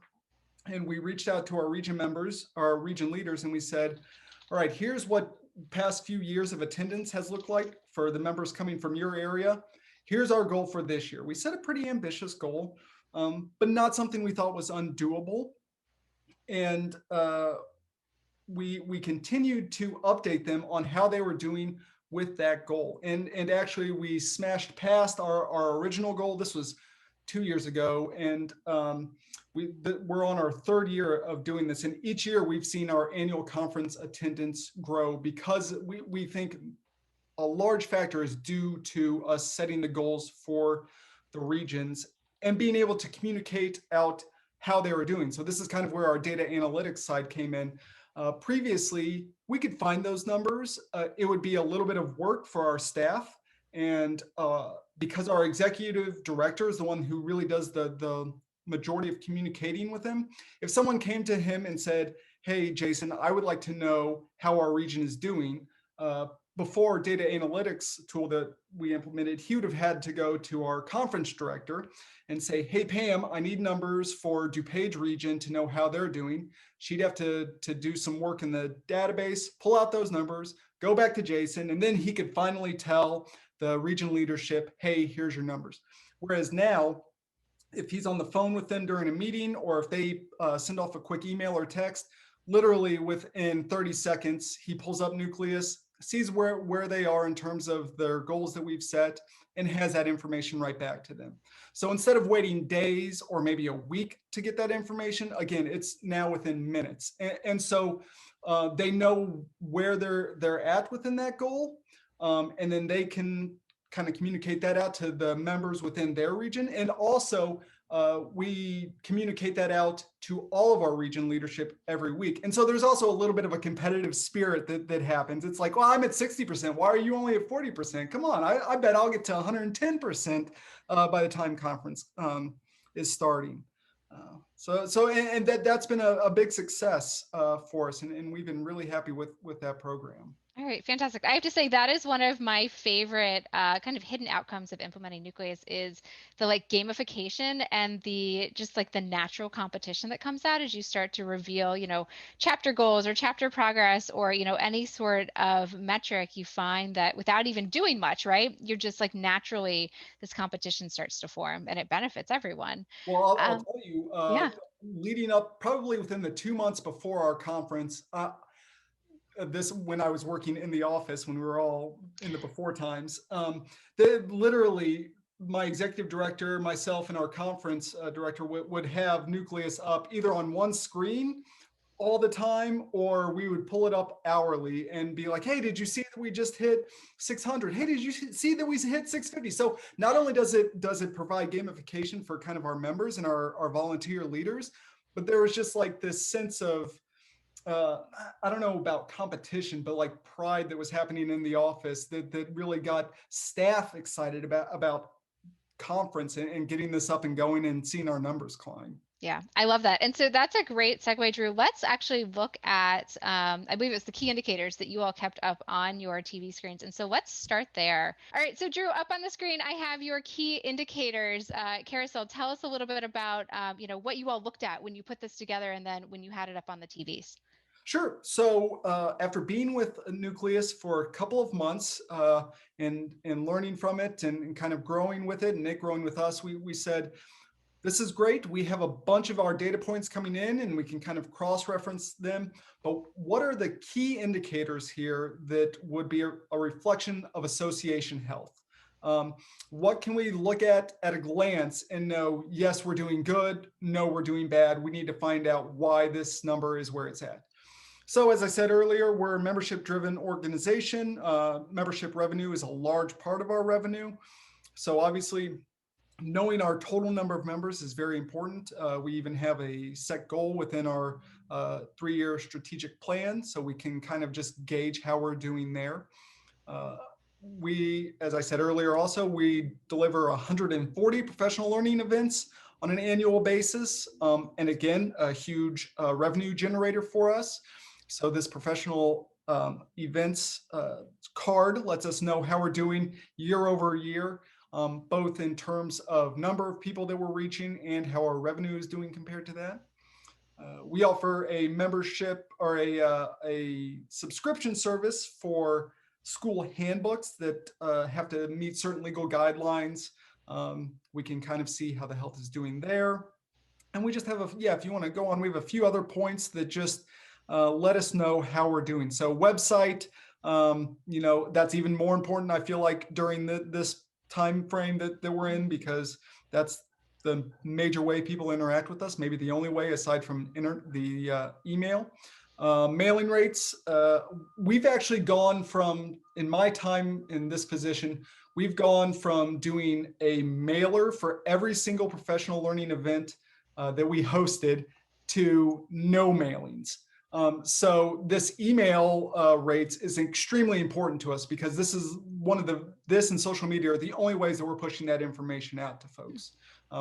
and we reached out to our region members, our region leaders, and we said, all right, here's what past few years of attendance has looked like for the members coming from your area. Here's our goal for this year. We set a pretty ambitious goal, but not something we thought was undoable. And we continued to update them on how they were doing with that goal. And actually we smashed past our original goal. This was 2 years ago. And we're on our third year of doing this. And each year we've seen our annual conference attendance grow, because we think a large factor is due to us setting the goals for the regions and being able to communicate out how they were doing. So this is kind of where our data analytics side came in. Previously, we could find those numbers. It would be a little bit of work for our staff. And because our executive director is the one who really does the majority of communicating with them, if someone came to him and said, hey, Jason, I would like to know how our region is doing, before data analytics tool that we implemented, he would have had to go to our conference director and say, hey, Pam, I need numbers for DuPage region to know how they're doing. She'd have to do some work in the database, pull out those numbers, go back to Jason, and then he could finally tell the region leadership, hey, here's your numbers. Whereas now, if he's on the phone with them during a meeting, or if they send off a quick email or text, literally within 30 seconds, he pulls up Nucleus, sees where they are in terms of their goals that we've set, and has that information right back to them. So instead of waiting days or maybe a week to get that information, again, it's now within minutes. And so they know where they're at within that goal, and then they can kind of communicate that out to the members within their region. And also we communicate that out to all of our region leadership every week. And so there's also a little bit of a competitive spirit that happens. It's like, well, I'm at 60%. Why are you only at 40%? Come on, I bet I'll get to 110% by the time conference is starting. And that's been a big success for us. And we've been really happy with that program. All right, fantastic. I have to say that is one of my favorite kind of hidden outcomes of implementing Nucleus is the like gamification and the just like the natural competition that comes out as you start to reveal, chapter goals or chapter progress or, any sort of metric. You find that without even doing much, right? You're just like naturally this competition starts to form and it benefits everyone. Well, I'll tell you, yeah. Leading up probably within the 2 months before our conference, this when I was working in the office when we were all in the before times, literally my executive director, myself, and our conference director would have Nucleus up either on one screen all the time, or we would pull it up hourly and be like, hey, did you see that we just hit 600? Hey, did you see that we hit 650? So not only does it provide gamification for kind of our members and our volunteer leaders, but there was just like this sense of I don't know about competition, but like pride that was happening in the office that really got staff excited about conference and getting this up and going and seeing our numbers climb. Yeah, I love that. And so that's a great segue, Drew. Let's actually look at, I believe it's the key indicators that you all kept up on your TV screens. And so let's start there. All right, so Drew, up on the screen, I have your key indicators carousel. Tell us a little bit about, what you all looked at when you put this together and then when you had it up on the TVs. Sure. So after being with Nucleus for a couple of months and learning from it and kind of growing with it and it growing with us, we said, this is great. We have a bunch of our data points coming in and we can kind of cross-reference them. But what are the key indicators here that would be a reflection of association health? What can we look at a glance and know, yes, we're doing good, no, we're doing bad. We need to find out why this number is where it's at. So as I said earlier, we're a membership-driven organization. Membership revenue is a large part of our revenue. So obviously, knowing our total number of members is very important. We even have a set goal within our 3-year strategic plan, so we can kind of just gauge how we're doing there. As I said earlier, also, we deliver 140 professional learning events on an annual basis. And again, a huge revenue generator for us. So this professional events card lets us know how we're doing year over year, both in terms of number of people that we're reaching and how our revenue is doing compared to that. We offer a membership or a subscription service for school handbooks that have to meet certain legal guidelines. We can kind of see how the health is doing there. And we just have if you want to go on, we have a few other points that just let us know how we're doing. So website, that's even more important, I feel like, during this time frame that we're in, because that's the major way people interact with us, maybe the only way aside from the email. Mailing rates, we've actually gone from, in my time in this position, we've gone from doing a mailer for every single professional learning event that we hosted to no mailings. So this email rates is extremely important to us because this is this and social media are the only ways that we're pushing that information out to folks.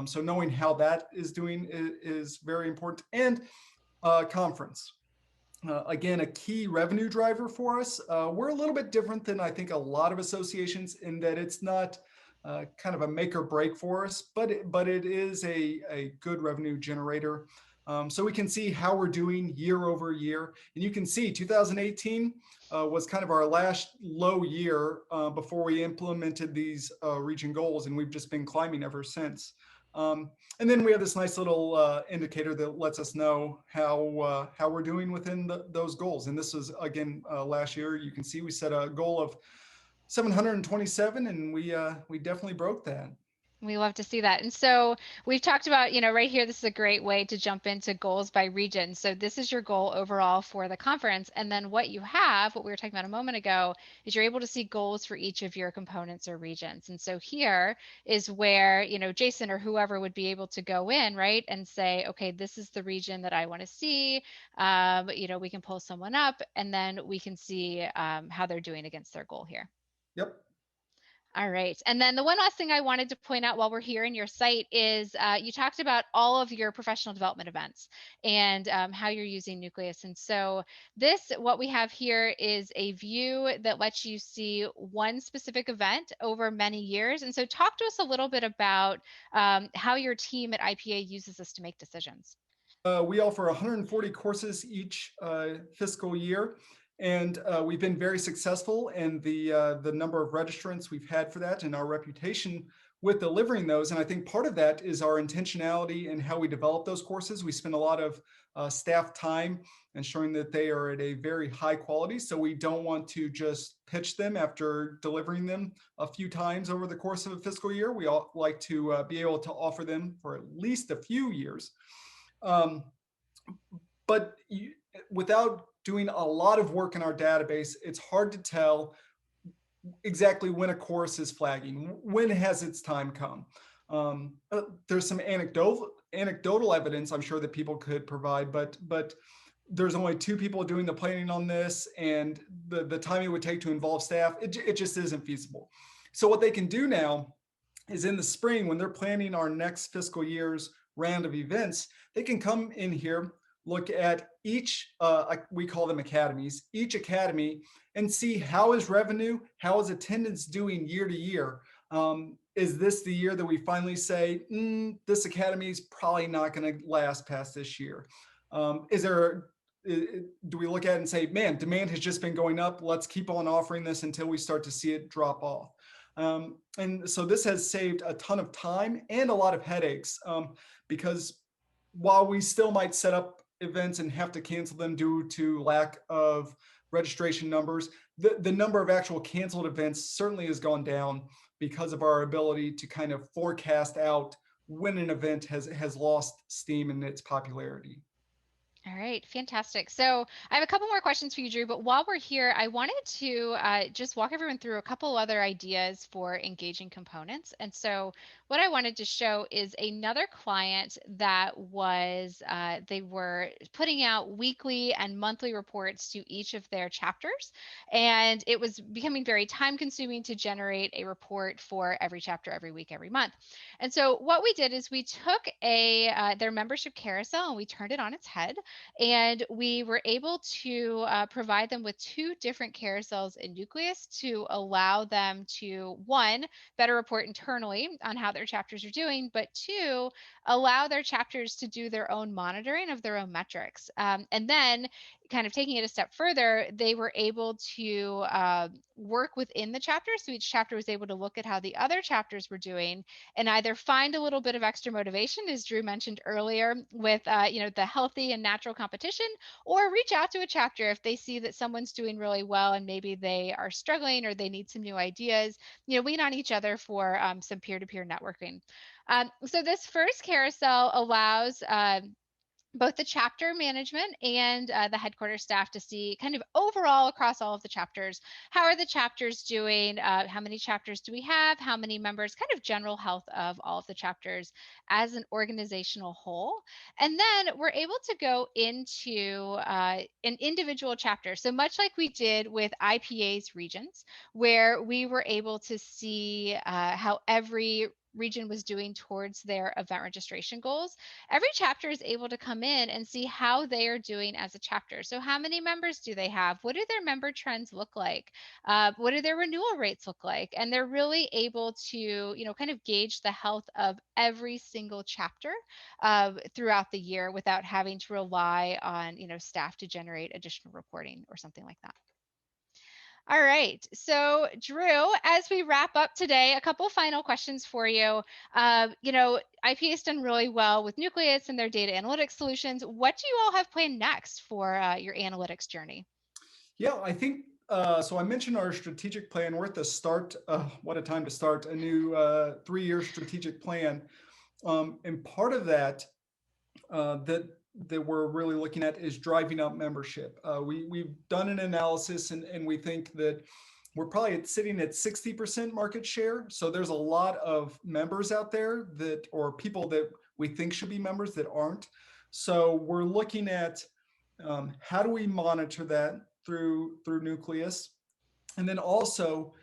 So knowing how that is doing is very important. And conference. Again, a key revenue driver for us. We're a little bit different than I think a lot of associations in that it's not kind of a make or break for us, but it is a good revenue generator. So we can see how we're doing year over year. And you can see 2018 was kind of our last low year before we implemented these region goals, and we've just been climbing ever since. And then we have this nice little indicator that lets us know how we're doing within those goals. And this was, again, last year. You can see we set a goal of 727, and we definitely broke that. We love to see that. And so we've talked about, right here, this is a great way to jump into goals by region. So this is your goal overall for the conference. And then what you have, what we were talking about a moment ago, is you're able to see goals for each of your components or regions. And so here is where, Jason or whoever would be able to go in, right, and say, okay, this is the region that I want to see. We can pull someone up and then we can see how they're doing against their goal here. Yep. All right. And then the one last thing I wanted to point out while we're here in your site is you talked about all of your professional development events and how you're using Nucleus. And so what we have here is a view that lets you see one specific event over many years. And so talk to us a little bit about how your team at IPA uses this to make decisions. We offer 140 courses each fiscal year. And we've been very successful in the number of registrants we've had for that and our reputation with delivering those. And I think part of that is our intentionality in how we develop those courses. We spend a lot of staff time ensuring that they are at a very high quality. So we don't want to just pitch them after delivering them a few times over the course of a fiscal year. We all like to be able to offer them for at least a few years. But without doing a lot of work in our database, it's hard to tell exactly when a course is flagging, when has its time come. There's some anecdotal evidence I'm sure that people could provide, but there's only 2 people doing the planning on this, and the time it would take to involve staff, it just isn't feasible. So what they can do now is in the spring, when they're planning our next fiscal year's round of events, they can come in here, look at each, we call them academies, each academy, and see how is revenue, how is attendance doing year to year. Is this the year that we finally say, this academy is probably not going to last past this year? Do we look at it and say, man, demand has just been going up, let's keep on offering this until we start to see it drop off? And so this has saved a ton of time and a lot of headaches, because while we still might set up events and have to cancel them due to lack of registration numbers, the number of actual canceled events certainly has gone down because of our ability to kind of forecast out when an event has lost steam in its popularity. All right, fantastic. So I have a couple more questions for you, Drew, but while we're here, I wanted to just walk everyone through a couple other ideas for engaging components. And so what I wanted to show is another client that was, they were putting out weekly and monthly reports to each of their chapters. And it was becoming very time consuming to generate a report for every chapter, every week, every month. And so what we did is we took their membership carousel and we turned it on its head. And we were able to provide them with two different carousels in Nucleus to allow them to, one, better report internally on how their chapters are doing, but two, allow their chapters to do their own monitoring of their own metrics. And then kind of taking it a step further, they were able to work within the chapter. So each chapter was able to look at how the other chapters were doing and either find a little bit of extra motivation, as Drew mentioned earlier, with the healthy and natural competition, or reach out to a chapter if they see that someone's doing really well and maybe they are struggling or they need some new ideas. Lean on each other for some peer-to-peer networking. So this first carousel allows both the chapter management and the headquarters staff to see kind of overall across all of the chapters, how are the chapters doing, how many chapters do we have, how many members, kind of general health of all of the chapters as an organizational whole. And then we're able to go into an individual chapter. So much like we did with IPA's regions, where we were able to see how every region was doing towards their event registration goals, every chapter is able to come in and see how they are doing as a chapter. So how many members do they have? What do their member trends look like? What do their renewal rates look like? And they're really able to, kind of gauge the health of every single chapter throughout the year without having to rely on, staff to generate additional reporting or something like that. All right. So, Drew, as we wrap up today, a couple final questions for you. IPA has done really well with Nucleus and their data analytics solutions. What do you all have planned next for your analytics journey? Yeah, I think so. I mentioned our strategic plan. We're at the start. What a time to start a new 3-year strategic plan. And part of that that we're really looking at is driving up membership. We've done an analysis and we think that we're probably sitting at 60% market share. So there's a lot of members out there or people that we think should be members that aren't. So we're looking at how do we monitor that through Nucleus, and then also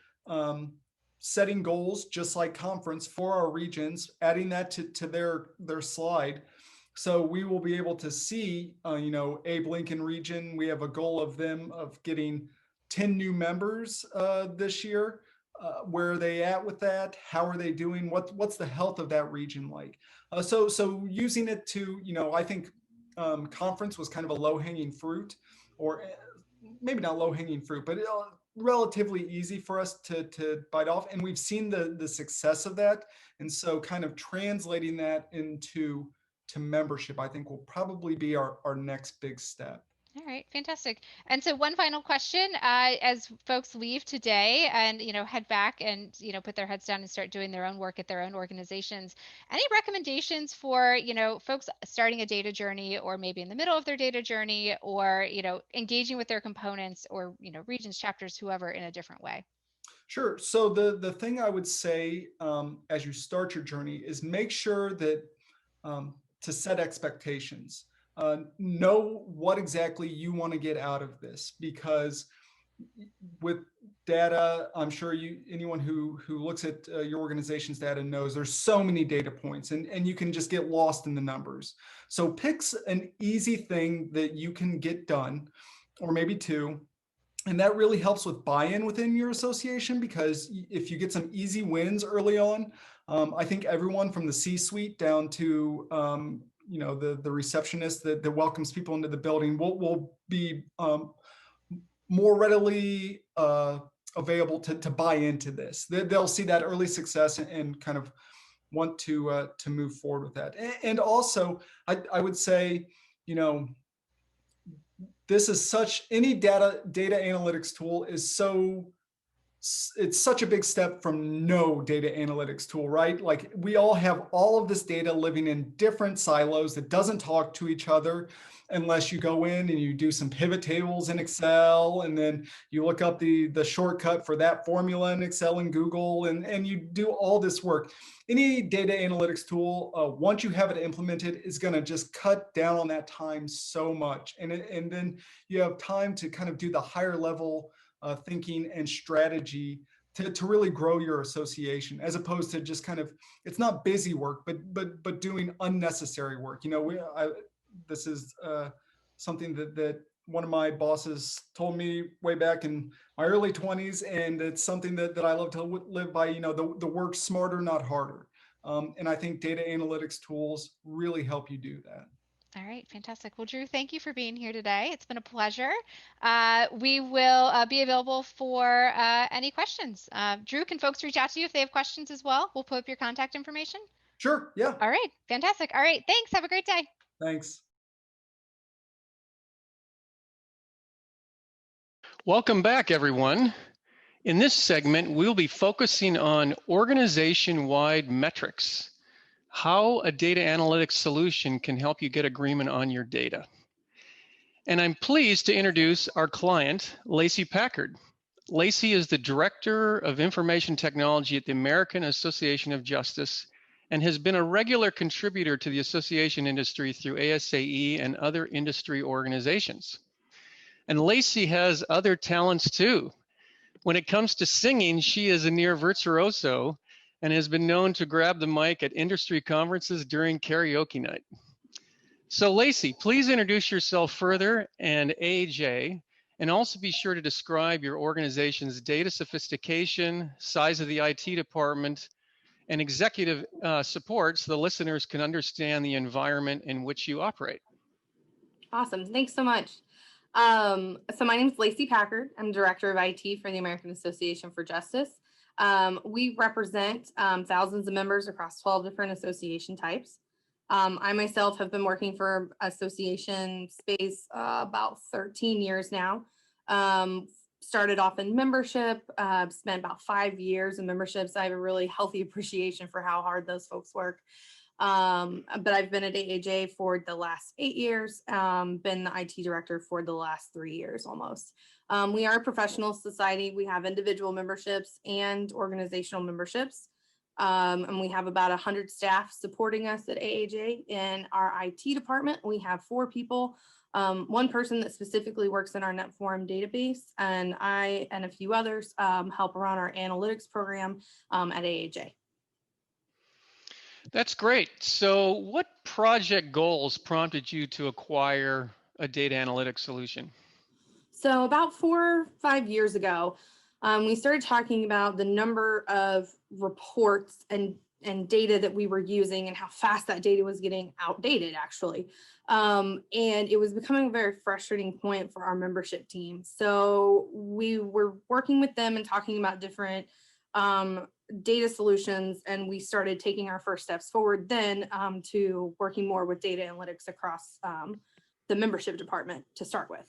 setting goals just like conference for our regions, adding that to their slide. So we will be able to see, Abe Lincoln region, we have a goal of them of getting 10 new members this year. Where are they at with that? How are they doing? What's the health of that region like? So using it to, I think conference was kind of a low-hanging fruit, or maybe not low-hanging fruit, but relatively easy for us to bite off. And we've seen the success of that. And so kind of translating that into membership, I think will probably be our next big step. All right, fantastic. And so one final question, as folks leave today and, head back and, put their heads down and start doing their own work at their own organizations, any recommendations for, folks starting a data journey or maybe in the middle of their data journey or, engaging with their components or, regions, chapters, whoever in a different way? Sure. So the thing I would say as you start your journey is make sure that to set expectations. Know what exactly you want to get out of this, because with data, I'm sure anyone who looks at your organization's data knows there's so many data points, and you can just get lost in the numbers. So pick an easy thing that you can get done, or maybe two. And that really helps with buy-in within your association, because if you get some easy wins early on, I think everyone from the C-suite down to the receptionist that welcomes people into the building will be more readily available to buy into this. They'll see that early success and kind of want to move forward with that. And also, I would say, this is any data analytics tool is it's such a big step from no data analytics tool, right? Like, we all have all of this data living in different silos that doesn't talk to each other unless you go in and you do some pivot tables in Excel, and then you look up the shortcut for that formula in Excel and Google, and you do all this work. Any data analytics tool, once you have it implemented, is going to just cut down on that time so much. And then you have time to kind of do the higher level thinking and strategy to really grow your association, as opposed to just kind of, it's not busy work, but doing unnecessary work. This is something that one of my bosses told me way back in my early 20s, and it's something that I love to live by. The work smarter, not harder. And I think data analytics tools really help you do that. All right, fantastic. Well, Drew, thank you for being here today. It's been a pleasure. We will be available for any questions. Drew, can folks reach out to you if they have questions as well? We'll put up your contact information. Sure, yeah. All right, fantastic. All right, thanks. Have a great day. Thanks. Welcome back, everyone. In this segment, we'll be focusing on organization-wide metrics, how a data analytics solution can help you get agreement on your data. And I'm pleased to introduce our client, Lacey Packard. Lacey is the Director of Information Technology at the American Association of Justice and has been a regular contributor to the association industry through ASAE and other industry organizations. And Lacey has other talents too. When it comes to singing, she is a near virtuoso and has been known to grab the mic at industry conferences during karaoke night. So Lacey, please introduce yourself further and AJ, and also be sure to describe your organization's data sophistication, size of the IT department, and executive support so the listeners can understand the environment in which you operate. Awesome, thanks so much. So my name is Lacey Packard. I'm Director of IT for the American Association for Justice. We represent thousands of members across 12 different association types. I myself have been working for association space about 13 years now. Started off in membership, spent about 5 years in memberships. I have a really healthy appreciation for how hard those folks work. But I've been at AAJ for the last 8 years, been the IT director for the last 3 years almost. We are a professional society. We have individual memberships and organizational memberships. And we have about 100 staff supporting us at AAJ. In our IT department, we have 4 people. One person that specifically works in our NetForum database, and I and a few others help run our analytics program at AAJ. That's great. So what project goals prompted you to acquire a data analytics solution? So about 4 or 5 years ago, we started talking about the number of reports and data that we were using and how fast that data was getting outdated, actually. And it was becoming a very frustrating point for our membership team. So we were working with them and talking about different data solutions, and we started taking our first steps forward then to working more with data analytics across the membership department to start with.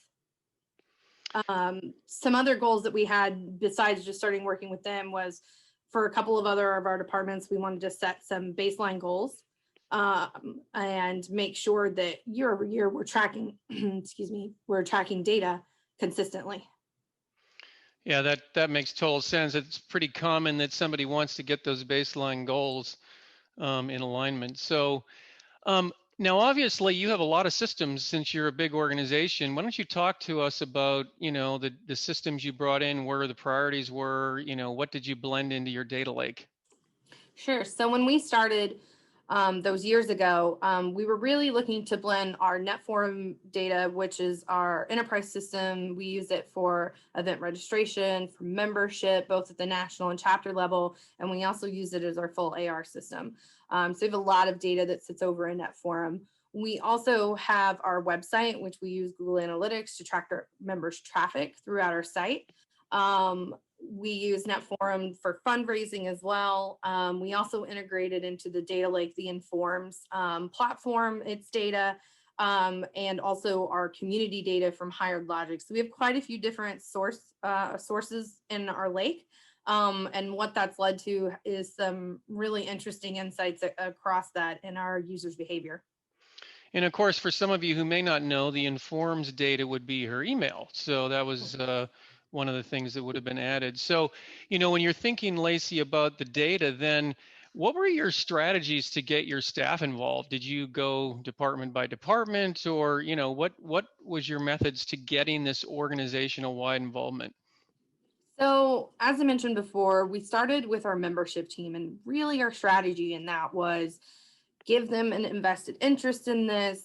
Some other goals that we had besides just starting working with them was for a couple of other of our departments, we wanted to set some baseline goals and make sure that year over year we're tracking, we're tracking data consistently. Yeah, that makes total sense. It's pretty common that somebody wants to get those baseline goals in alignment. So Now, obviously, you have a lot of systems since you're a big organization. Why don't you talk to us about, the systems you brought in, where the priorities were, what did you blend into your data lake? Sure. So when we started those years ago, we were really looking to blend our NetForum data, which is our enterprise system. We use it for event registration, for membership, both at the national and chapter level, and we also use it as our full AR system. So we have a lot of data that sits over in NetForum. We also have our website, which we use Google Analytics to track our members' traffic throughout our site. We use NetForum for fundraising as well. We also integrated into the data lake the Informs platform, its data, and also our community data from Hired Logic. So we have quite a few different sources in our lake. And what that's led to is some really interesting insights across that in our users' behavior. And of course, for some of you who may not know, the Informs data would be her email. So that was one of the things that would have been added. So, when you're thinking, Lacey, about the data, then what were your strategies to get your staff involved? Did you go department by department, or, what was your methods to getting this organizational-wide involvement? So, as I mentioned before, we started with our membership team, and really our strategy in that was give them an invested interest in this,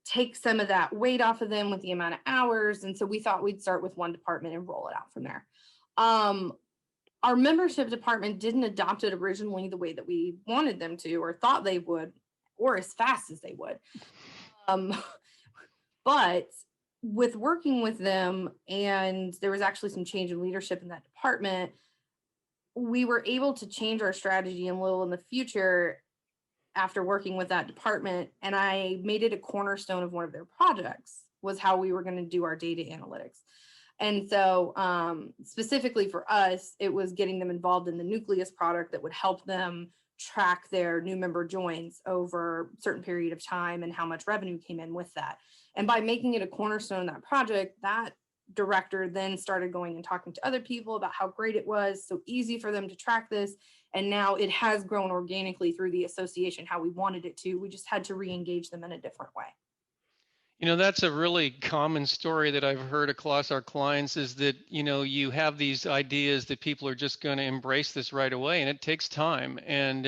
take some of that weight off of them with the amount of hours. And so we thought we'd start with one department and roll it out from there. Our membership department didn't adopt it originally the way that we wanted them to, or thought they would, or as fast as they would. But with working with them, and there was actually some change in leadership in that department, we were able to change our strategy a little in the future after working with that department. And I made it a cornerstone of one of their projects, was how we were going to do our data analytics. And so specifically for us, it was getting them involved in the Nucleus product that would help them track their new member joins over a certain period of time and how much revenue came in with that. And by making it a cornerstone of that project, that director then started going and talking to other people about how great it was, so easy for them to track this. And now it has grown organically through the association how we wanted it to. We just had to re-engage them in a different way. That's a really common story that I've heard across our clients, is that, you have these ideas that people are just going to embrace this right away, and it takes time. And,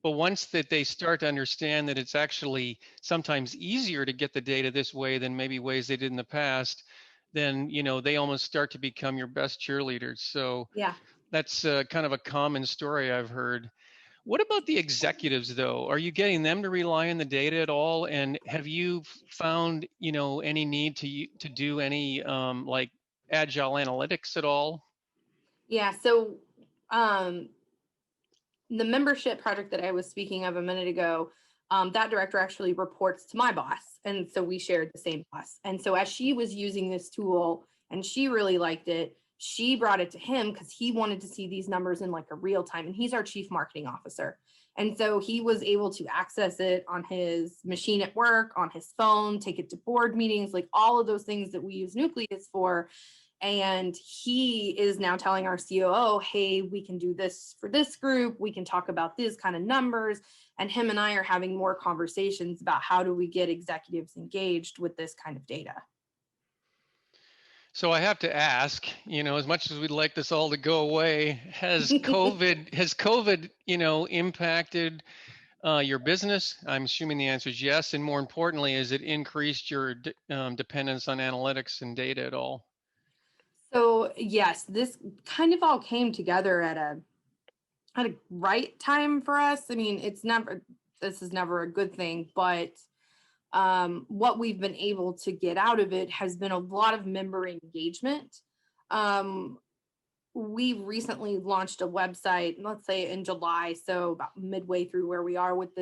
but once that they start to understand that it's actually sometimes easier to get the data this way than maybe ways they did in the past, then, they almost start to become your best cheerleaders. So yeah, that's kind of a common story I've heard. What about the executives, though? Are you getting them to rely on the data at all? And have you found, any need to do any like agile analytics at all? Yeah. So the membership project that I was speaking of a minute ago, that director actually reports to my boss. And so we shared the same boss. And so as she was using this tool and she really liked it, she brought it to him because he wanted to see these numbers in like a real time. And he's our chief marketing officer. And so he was able to access it on his machine at work, on his phone, take it to board meetings, like all of those things that we use Nucleus for. And he is now telling our COO, hey, we can do this for this group. We can talk about these kind of numbers. And him and I are having more conversations about how do we get executives engaged with this kind of data. So I have to ask, as much as we'd like this all to go away, has COVID, impacted your business? I'm assuming the answer is yes. And more importantly, has it increased your dependence on analytics and data at all? So yes, this kind of all came together at a right time for us. I mean, this is never a good thing, but what we've been able to get out of it has been a lot of member engagement. We recently launched a website, let's say in July, so about midway through where we are with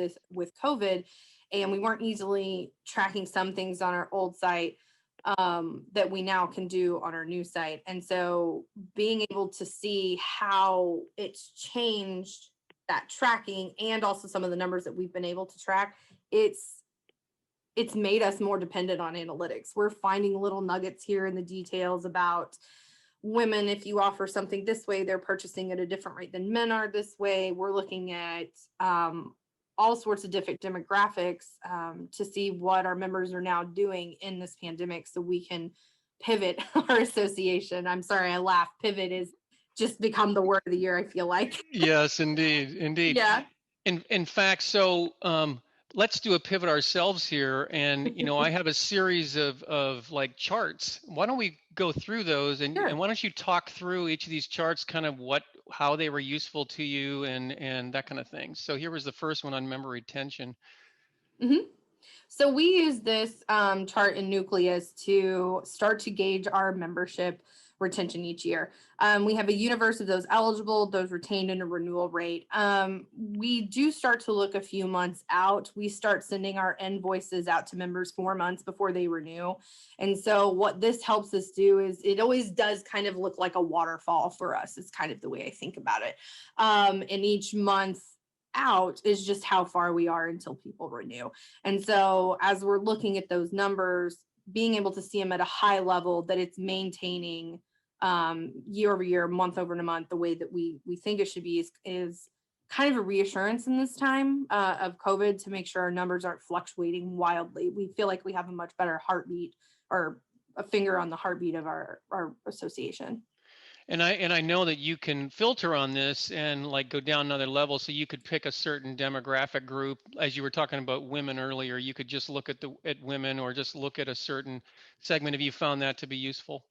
COVID, and we weren't easily tracking some things on our old site that we now can do on our new site. And so being able to see how it's changed that tracking and also some of the numbers that we've been able to track, it's made us more dependent on analytics. We're finding little nuggets here in the details about women. If you offer something this way, they're purchasing at a different rate than men are this way. We're looking at all sorts of different demographics to see what our members are now doing in this pandemic so we can pivot our association. I'm sorry, I laugh. Pivot is just become the word of the year, I feel like. Yes, indeed, indeed. Yeah. In fact, so let's do a pivot ourselves here. And I have a series of like charts. Why don't we go through those, and Sure. why don't you talk through each of these charts, kind of how they were useful to you, and that kind of thing. So here was the first one on member retention. Mm-hmm. So we use this chart in Nucleus to start to gauge our membership retention each year. We have a universe of those eligible, those retained, and a renewal rate. We do start to look a few months out. We start sending our invoices out to members 4 months before they renew. And so what this helps us do is it always does kind of look like a waterfall for us. It's kind of the way I think about it. And each month out is just how far we are until people renew. And so as we're looking at those numbers, being able to see them at a high level, that it's maintaining year over year, month over month, the way that we think it should be is kind of a reassurance in this time of COVID to make sure our numbers aren't fluctuating wildly. We feel like we have a much better heartbeat, or a finger on the heartbeat of our association. And I know that you can filter on this and like go down another level. So you could pick a certain demographic group. As you were talking about women earlier, you could just look at women, or just look at a certain segment. Have you found that to be useful?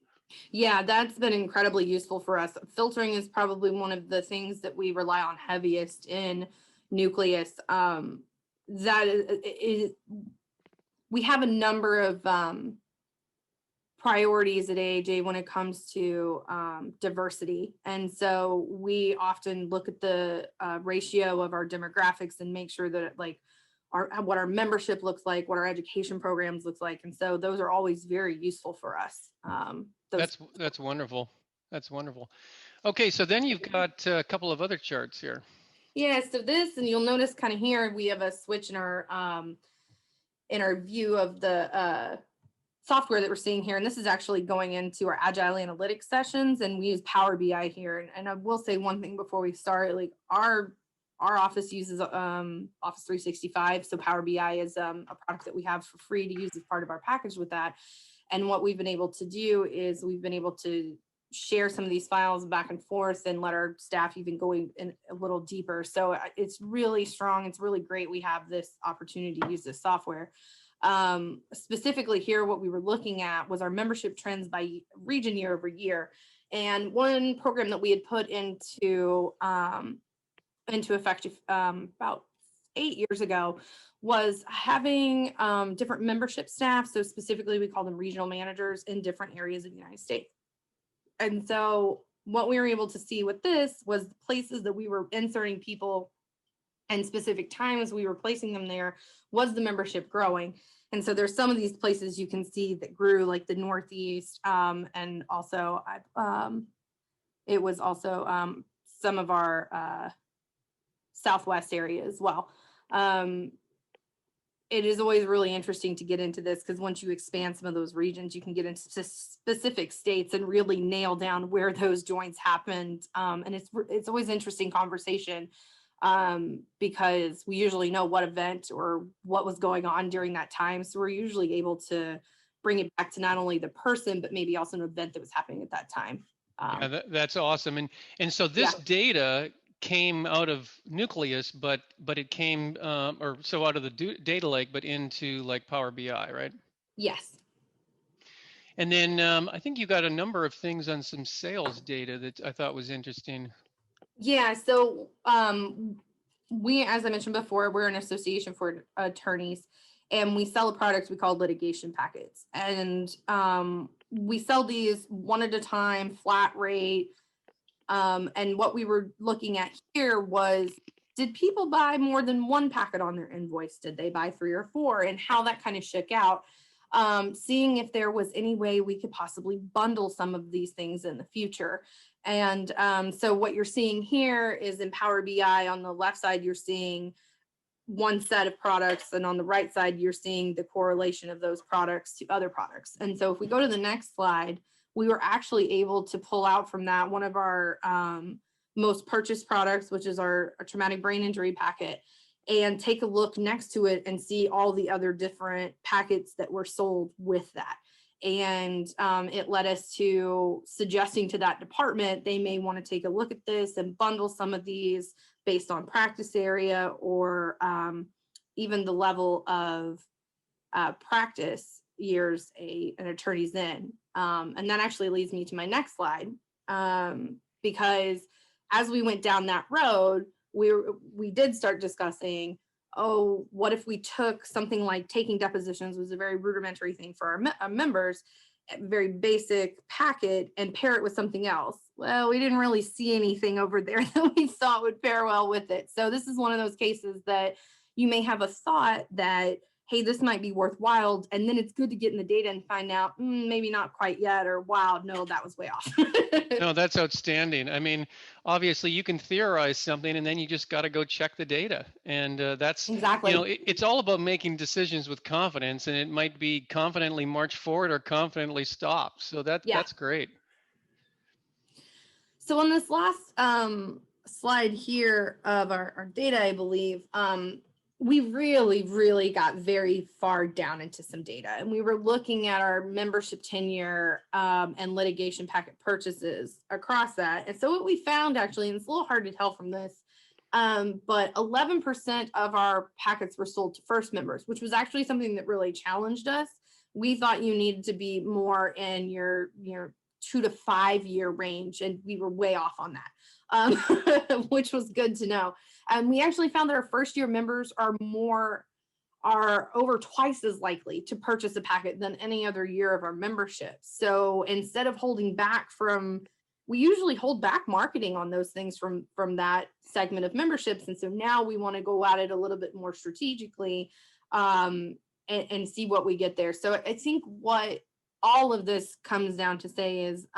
Yeah, that's been incredibly useful for us. Filtering is probably one of the things that we rely on heaviest in Nucleus. That is, we have a number of priorities at AAJ when it comes to diversity. And so we often look at the ratio of our demographics and make sure that what our membership looks like, what our education programs looks like. And so those are always very useful for us. That's wonderful. That's wonderful. Okay, so then you've got a couple of other charts here. Yeah, so this, and you'll notice kind of here, we have a switch in our view of the software that we're seeing here. And this is actually going into our agile analytics sessions, and we use Power BI here. And I will say one thing before we start, like our office uses Office 365. So Power BI is a product that we have for free to use as part of our package with that. And what we've been able to do is we've been able to share some of these files back and forth and let our staff even go in a little deeper. So it's really strong. It's really great. We have this opportunity to use this software. Specifically here, what we were looking at was our membership trends by region year over year. And one program that we had put into effect about 8 years ago was having different membership staff. So specifically, we call them regional managers in different areas of the United States. And so what we were able to see with this was the places that we were inserting people and specific times we were placing them there was the membership growing. And so there's some of these places you can see that grew, like the Northeast, and also it was also some of our Southwest area as well. It is always really interesting to get into this, because once you expand some of those regions, you can get into specific states and really nail down where those joins happened. And it's always interesting conversation, because we usually know what event or what was going on during that time. So we're usually able to bring it back to not only the person, but maybe also an event that was happening at that time. Yeah, that's awesome. And so this data came out of Nucleus, but it came out of the data lake, but into like Power BI, right? Yes. And then I think you got a number of things on some sales data that I thought was interesting. Yeah. So we, as I mentioned before, we're an association for attorneys, and we sell a product we call litigation packets. And we sell these one at a time, flat rate. And what we were looking at here was, did people buy more than one packet on their invoice? Did they buy 3 or 4? And how that kind of shook out, seeing if there was any way we could possibly bundle some of these things in the future. And so what you're seeing here is in Power BI, on the left side, you're seeing one set of products, and on the right side, you're seeing the correlation of those products to other products. And so if we go to the next slide, we were actually able to pull out from that one of our most purchased products, which is our traumatic brain injury packet. and take a look next to it and see all the other different packets that were sold with that. And it led us to suggesting to that department, they may want to take a look at this and bundle some of these based on practice area or even the level of practice years an attorney's in. And that actually leads me to my next slide, because as we went down that road, we did start discussing, oh, what if we took something like taking depositions was a very rudimentary thing for our members, a very basic packet, and pair it with something else. Well, we didn't really see anything over there that we thought would pair well with it. So this is one of those cases that you may have a thought that, hey, this might be worthwhile. And then it's good to get in the data and find out, maybe not quite yet, or wow, no, that was way off. No, that's outstanding. I mean, obviously you can theorize something and then you just got to go check the data. And that's, exactly. It's all about making decisions with confidence, and it might be confidently march forward or confidently stop. So that's great. So on this last slide here of our data, I believe, we really got very far down into some data, and we were looking at our membership tenure and litigation packet purchases across that. And so what we found actually, and it's a little hard to tell from this, but 11% of our packets were sold to first members, which was actually something that really challenged us. We thought you needed to be more in your 2 to 5 year range, and we were way off on that, which was good to know. And we actually found that our first year members are over twice as likely to purchase a packet than any other year of our membership. So instead of holding back we usually hold back marketing on those things from that segment of memberships. And so now we want to go at it a little bit more strategically and see what we get there. So I think what all of this comes down to say is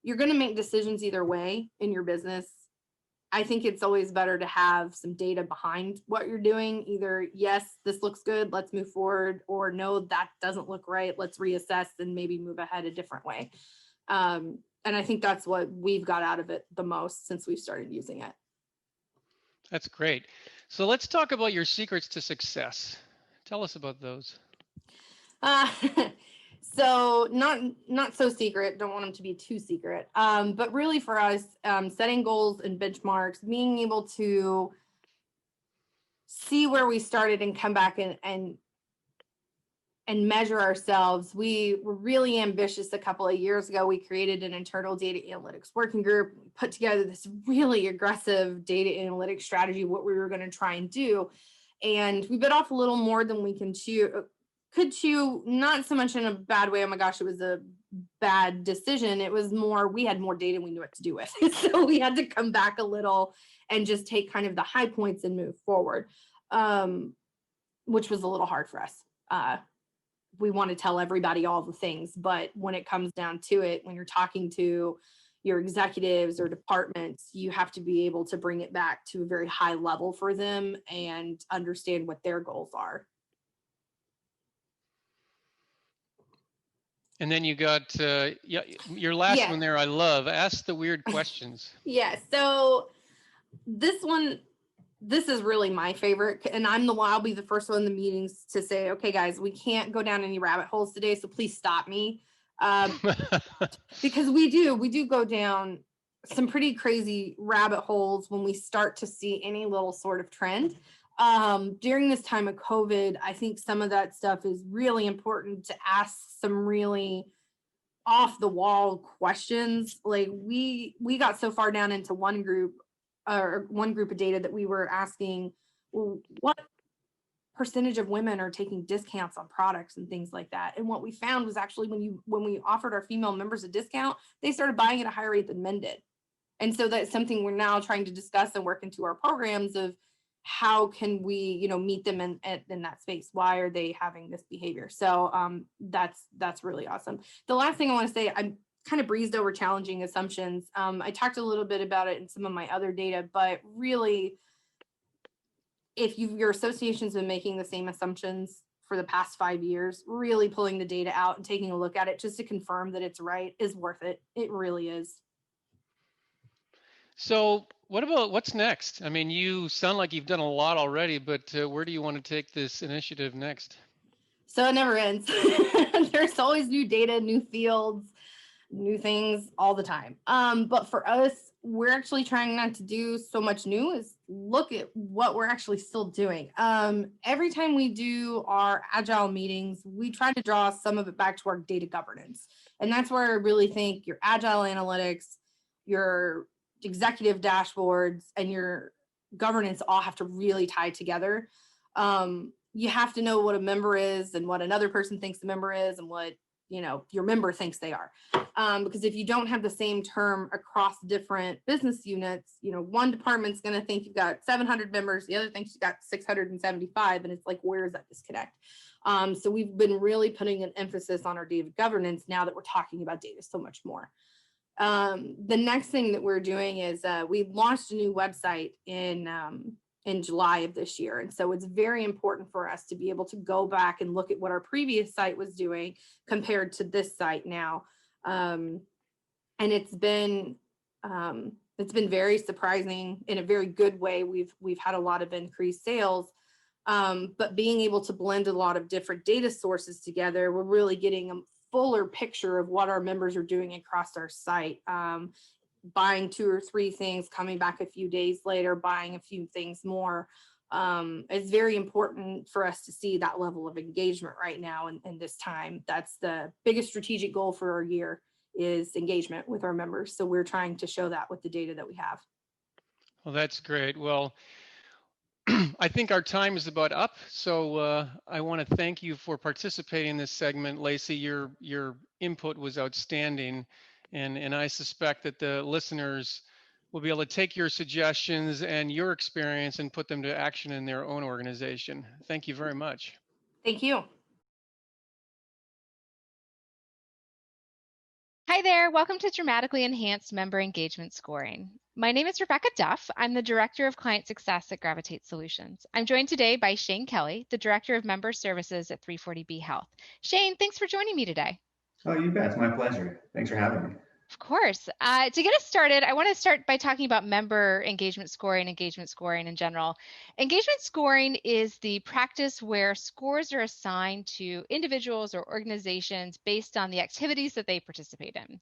you're going to make decisions either way in your business. I think it's always better to have some data behind what you're doing. Either, yes, this looks good, let's move forward, or no, that doesn't look right, let's reassess and maybe move ahead a different way. And I think that's what we've got out of it the most since we've started using it. That's great. So let's talk about your secrets to success. Tell us about those. So not so secret, don't want them to be too secret, but really for us, setting goals and benchmarks, being able to see where we started and come back and measure ourselves. We were really ambitious a couple of years ago. We created an internal data analytics working group, put together this really aggressive data analytics strategy, what we were going to try and do. And we bit off a little more than we could chew, not so much in a bad way. Oh my gosh, it was a bad decision. It was more, we had more data we knew what to do with. So we had to come back a little and just take kind of the high points and move forward, which was a little hard for us. We want to tell everybody all the things, but when it comes down to it, when you're talking to your executives or departments, you have to be able to bring it back to a very high level for them and understand what their goals are. And then you got your last one there. I love ask the weird questions. Yeah. So this is really my favorite, and I'll be the first one in the meetings to say, okay, guys, we can't go down any rabbit holes today, so please stop me, because we do go down some pretty crazy rabbit holes when we start to see any little sort of trend. During this time of COVID, I think some of that stuff is really important to ask some really off the wall questions. Like we got so far down into one group of data that we were asking, well, what percentage of women are taking discounts on products and things like that? And what we found was actually when we offered our female members a discount, they started buying at a higher rate than men did. And so that's something we're now trying to discuss and work into our programs of how can we, meet them in that space? Why are they having this behavior? So that's really awesome. The last thing I want to say, I kind of breezed over challenging assumptions. I talked a little bit about it in some of my other data, but really, if your association's been making the same assumptions for the past 5 years, really pulling the data out and taking a look at it just to confirm that it's right is worth it. It really is. So what's next? I mean, you sound like you've done a lot already, but where do you want to take this initiative next? So it never ends. There's always new data, new fields, new things all the time. But for us, we're actually trying not to do so much new, is look at what we're actually still doing. Every time we do our agile meetings, we try to draw some of it back to our data governance. And that's where I really think your agile analytics, your executive dashboards, and your governance all have to really tie together. You have to know what a member is and what another person thinks the member is and what your member thinks they are. Because if you don't have the same term across different business units, one department's going to think you've got 700 members, the other thinks you've got 675, and it's like, where is that disconnect? So we've been really putting an emphasis on our data governance now that we're talking about data so much more. The next thing that we're doing is we launched a new website in July of this year. And so it's very important for us to be able to go back and look at what our previous site was doing compared to this site now. And it's been very surprising in a very good way. We've had a lot of increased sales, but being able to blend a lot of different data sources together, we're really getting a fuller picture of what our members are doing across our site. Buying 2 or 3 things, coming back a few days later, buying a few things more. It's very important for us to see that level of engagement right now and this time. That's the biggest strategic goal for our year, is engagement with our members. So we're trying to show that with the data that we have. Well, that's great. Well, I think our time is about up. So I want to thank you for participating in this segment. Lacey, your input was outstanding. And I suspect that the listeners will be able to take your suggestions and your experience and put them to action in their own organization. Thank you very much. Thank you. Hi there, welcome to Dramatically Enhanced Member Engagement Scoring. My name is Rebecca Duff. I'm the Director of Client Success at Gravitate Solutions. I'm joined today by Shane Kelly, the Director of Member Services at 340B Health. Shane, thanks for joining me today. Oh, you bet. It's my pleasure. Thanks for having me. Of course. To get us started, I want to start by talking about member engagement scoring in general. Engagement scoring is the practice where scores are assigned to individuals or organizations based on the activities that they participate in.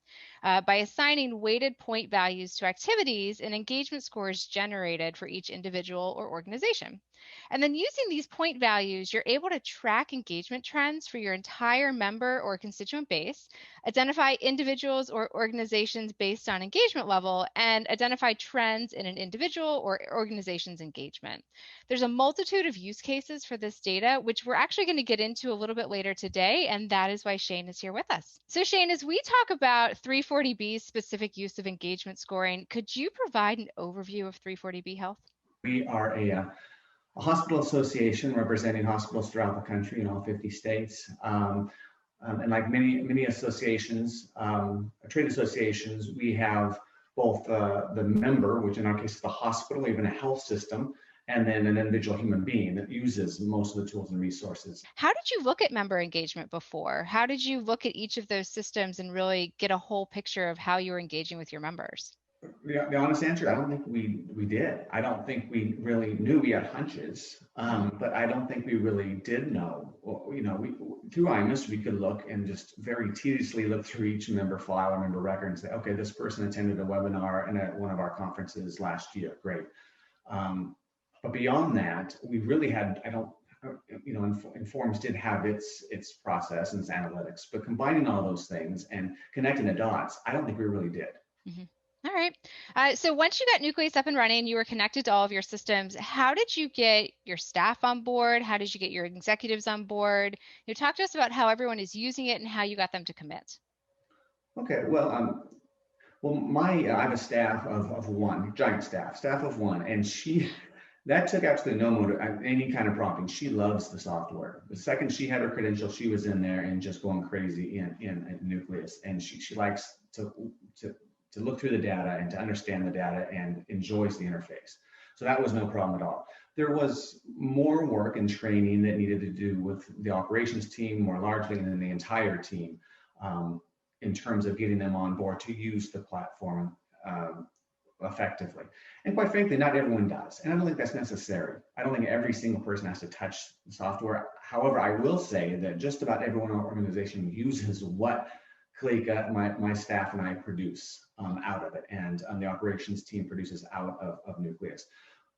By assigning weighted point values to activities, an engagement score is generated for each individual or organization. And then using these point values, you're able to track engagement trends for your entire member or constituent base, identify individuals or organizations based on engagement level, and identify trends in an individual or organization's engagement. There's a multitude of use cases for this data, which we're actually going to get into a little bit later today, and that is why Shane is here with us. So Shane, as we talk about 340B's specific use of engagement scoring, could you provide an overview of 340B Health? We are a hospital association representing hospitals throughout the country in all 50 states. And like many associations, trade associations, we have both the member, which in our case is the hospital, even a health system, and then an individual human being that uses most of the tools and resources. How did you look at member engagement before? How did you look at each of those systems and really get a whole picture of how you were engaging with your members? The honest answer, I don't think we did. I don't think we really knew. We had hunches, but I don't think we really did know. Through IMUS, we could look and just very tediously look through each member file or member record and say, okay, this person attended a webinar at one of our conferences last year. Great. But beyond that, we really had, Informs did have its process and its analytics, but combining all those things and connecting the dots, I don't think we really did. Mm-hmm. All right. So once you got Nucleus up and running, you were connected to all of your systems. How did you get your staff on board? How did you get your executives on board? Talk to us about how everyone is using it and how you got them to commit. Okay. Well, I have a staff of one, giant staff of one, and that took absolutely no any kind of prompting. She loves the software. The second she had her credential, she was in there and just going crazy in Nucleus, and she likes to look through the data and to understand the data and enjoys the interface. So that was no problem at all. There was more work and training that needed to do with the operations team more largely than the entire team in terms of getting them on board to use the platform effectively. And quite frankly, not everyone does. And I don't think that's necessary. I don't think every single person has to touch the software. However, I will say that just about everyone in our organization uses what Kalika, my staff, and I produce out of it, and the operations team produces out of Nucleus.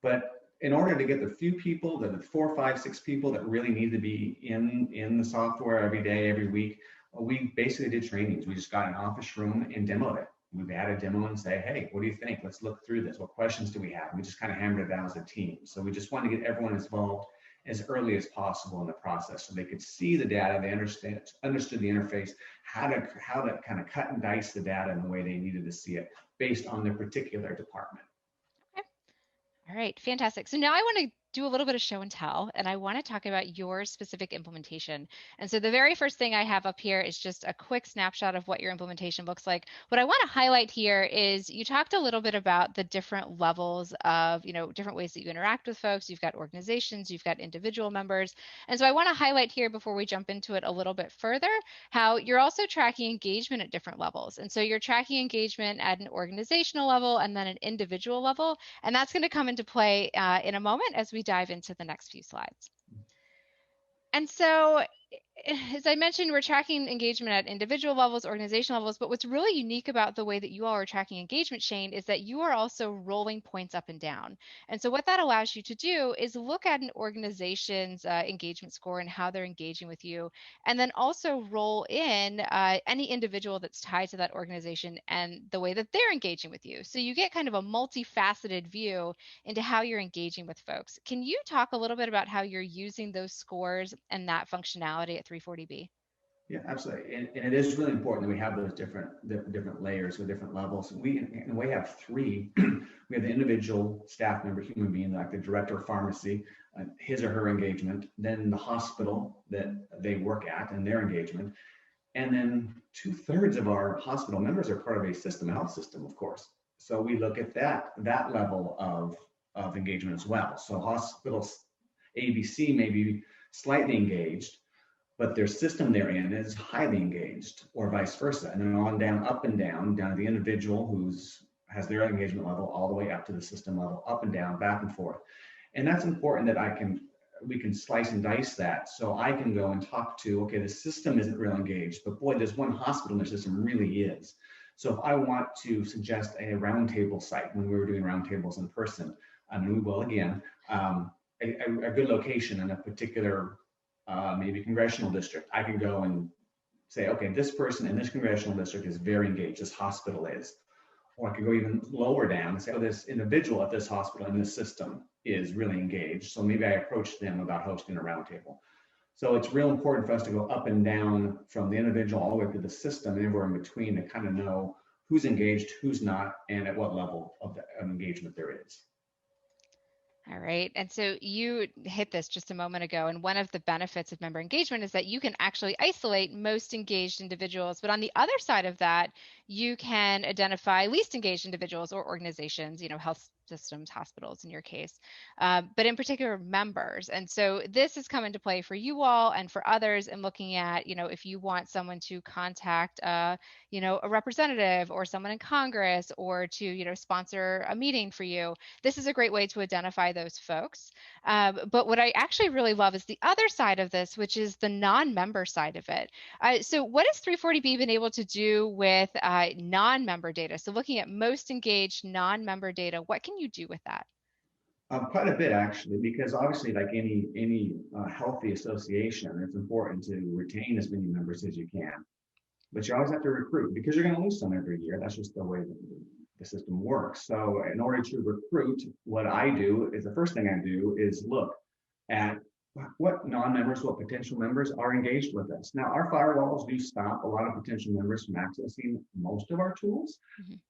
But in order to get the few people, the 4, 5, 6 people that really need to be in the software every day, every week, we basically did trainings. We just got an office room and demoed it. We've had a demo and say, hey, what do you think? Let's look through this. What questions do we have? We just kind of hammered it out as a team. So we just wanted to get everyone involved as early as possible in the process so they could see the data, they understood the interface, how to kind of cut and dice the data in the way they needed to see it based on their particular department. Okay. All right, fantastic. So now I want to do a little bit of show and tell, and I want to talk about your specific implementation. And so the very first thing I have up here is just a quick snapshot of what your implementation looks like. What I want to highlight here is you talked a little bit about the different levels of, different ways that you interact with folks. You've got organizations, you've got individual members. And so I want to highlight here before we jump into it a little bit further, how you're also tracking engagement at different levels. And so you're tracking engagement at an organizational level and then an individual level. And that's going to come into play in a moment as we dive into the next few slides. And so, as I mentioned, we're tracking engagement at individual levels, organizational levels, but what's really unique about the way that you all are tracking engagement, Shane, is that you are also rolling points up and down. And so what that allows you to do is look at an organization's engagement score and how they're engaging with you, and then also roll in any individual that's tied to that organization and the way that they're engaging with you. So you get kind of a multifaceted view into how you're engaging with folks. Can you talk a little bit about how you're using those scores and that functionality at 340B? Yeah, absolutely. And it is really important that we have those different layers or different levels. We have 3. We have the individual staff member, human being, like the director of pharmacy, his or her engagement, then the hospital that they work at and their engagement. And then 2/3 of our hospital members are part of a system, a health system, of course. So we look at that level of engagement as well. So hospitals ABC may be slightly engaged, but their system they're in is highly engaged, or vice versa. And then on down, up and down to the individual has their engagement level all the way up to the system level, up and down, back and forth. And that's important that we can slice and dice that. So I can go and talk to, okay, the system isn't real engaged, but boy, there's one hospital in the system really is. So if I want to suggest a roundtable site, when we were doing roundtables in person, and we will again, a good location in a particular maybe congressional district, I can go and say, okay, this person in this congressional district is very engaged, this hospital is. Or I could go even lower down and say, oh, this individual at this hospital in this system is really engaged. So maybe I approach them about hosting a roundtable. So it's real important for us to go up and down from the individual all the way to the system and everywhere in between to kind of know who's engaged, who's not, and at what level of engagement there is. All right. And so you hit this just a moment ago. And one of the benefits of member engagement is that you can actually isolate most engaged individuals. But on the other side of that, you can identify least engaged individuals or organizations, health systems, hospitals in your case, but in particular members. And so this has come into play for you all and for others in looking at, if you want someone to contact, a representative or someone in Congress or to, sponsor a meeting for you, this is a great way to identify those folks. But what I actually really love is the other side of this, which is the non-member side of it. So what has 340B been able to do with non-member data? So looking at most engaged non-member data, what can you do with that? Quite a bit, actually, because obviously, like any healthy association, it's important to retain as many members as you can. But you always have to recruit because you're going to lose some every year. That's just the way the system works. So in order to recruit, what I do is the first thing I do is look at what non-members, what potential members are engaged with us. Now, our firewalls do stop a lot of potential members from accessing most of our tools,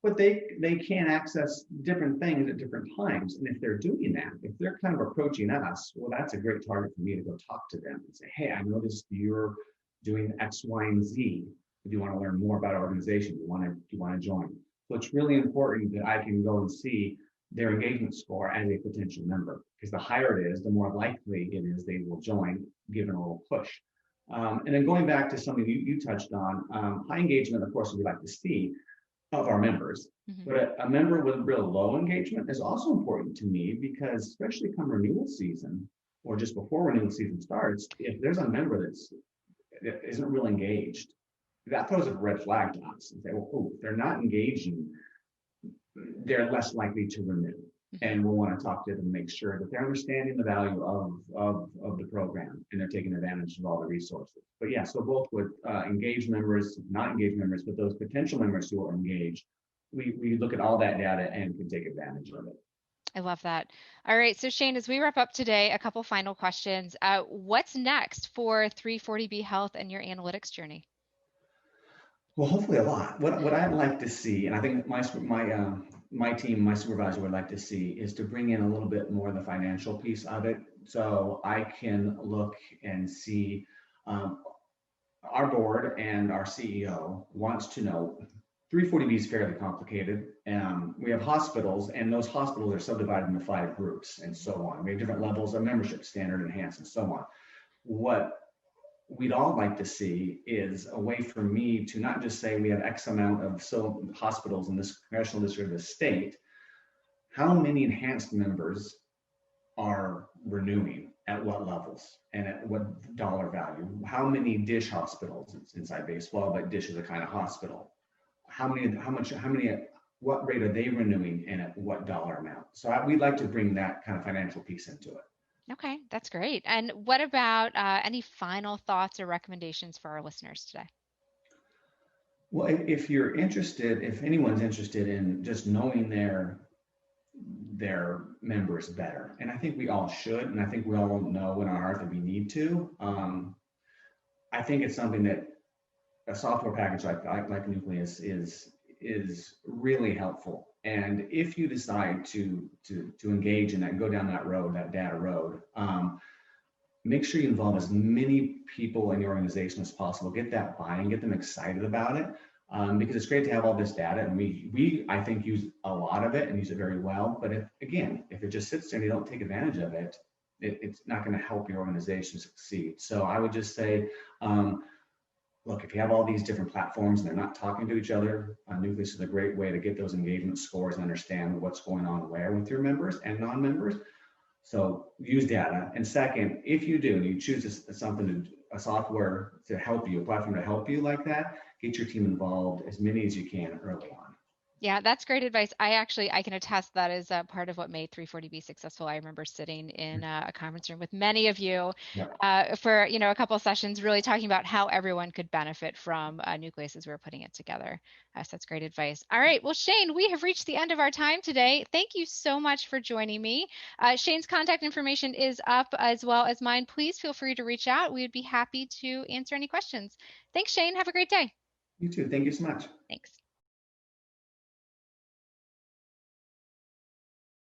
but they can access different things at different times. And if they're doing that, if they're kind of approaching us, well, that's a great target for me to go talk to them and say, hey, I noticed you're doing X, Y, and Z. Do you want to learn more about our organization? Do you want to join? So it's really important that I can go and see their engagement score as a potential member, because the higher it is, the more likely it is they will join, given a little push. And then going back to something you touched on, high engagement, of course, we like to see, of our members. Mhm. But a member with real low engagement is also important to me because especially come renewal season or just before renewal season starts, if there's a member that isn't real engaged, that throws a red flag to us and say, well, oh, they're not engaging, they're less likely to renew. And we'll want to talk to them and make sure that they're understanding the value of the program and they're taking advantage of all the resources. But yeah, so both with engaged members, not engaged members, but those potential members who are engaged, we look at all that data and can take advantage of it. I love that. All right, so Shane, as we wrap up today, a couple final questions. What's next for 340B Health and your analytics journey? Well, hopefully a lot. What I'd like to see, and I think my team, my supervisor would like to see, is to bring in a little bit more of the financial piece of it, so I can look and see. Our board and our CEO wants to know. 340B is fairly complicated. We have hospitals, and those hospitals are subdivided into 5 groups, and so on. We have different levels of membership, standard, enhanced, and so on. What we'd all like to see is a way for me to not just say we have X amount of hospitals in this congressional district of the state, how many enhanced members are renewing at what levels and at what dollar value? How many DISH hospitals? It's inside baseball, but DISH is a kind of hospital. What rate are they renewing and at what dollar amount? So we'd like to bring that kind of financial piece into it. Okay, that's great. And what about any final thoughts or recommendations for our listeners today? Well, if you're interested, if anyone's interested in just knowing their members better, and I think we all should, and I think we all know in our heart that we need to, I think it's something that a software package like Nucleus is really helpful. And if you decide to engage in that and go down that road, that data road, make sure you involve as many people in your organization as possible. Get that buy-in, get them excited about it, because it's great to have all this data, and we I think use a lot of it and use it very well. But if it just sits there and you don't take advantage of it, it's not going to help your organization succeed. So I would just say, look, if you have all these different platforms and they're not talking to each other, Nucleus is a great way to get those engagement scores and understand what's going on where with your members and non-members. So use data. And second, if you do, and you choose a software to help you, a platform to help you like that, get your team involved, as many as you can early on. Yeah, that's great advice. I can attest that is part of what made 340B successful. I remember sitting in a conference room with many of you for a couple of sessions, really talking about how everyone could benefit from Nucleus as we were putting it together. So that's great advice. All right, well, Shane, we have reached the end of our time today. Thank you so much for joining me. Shane's contact information is up as well as mine. Please feel free to reach out. We would be happy to answer any questions. Thanks, Shane. Have a great day. You too. Thank you so much. Thanks.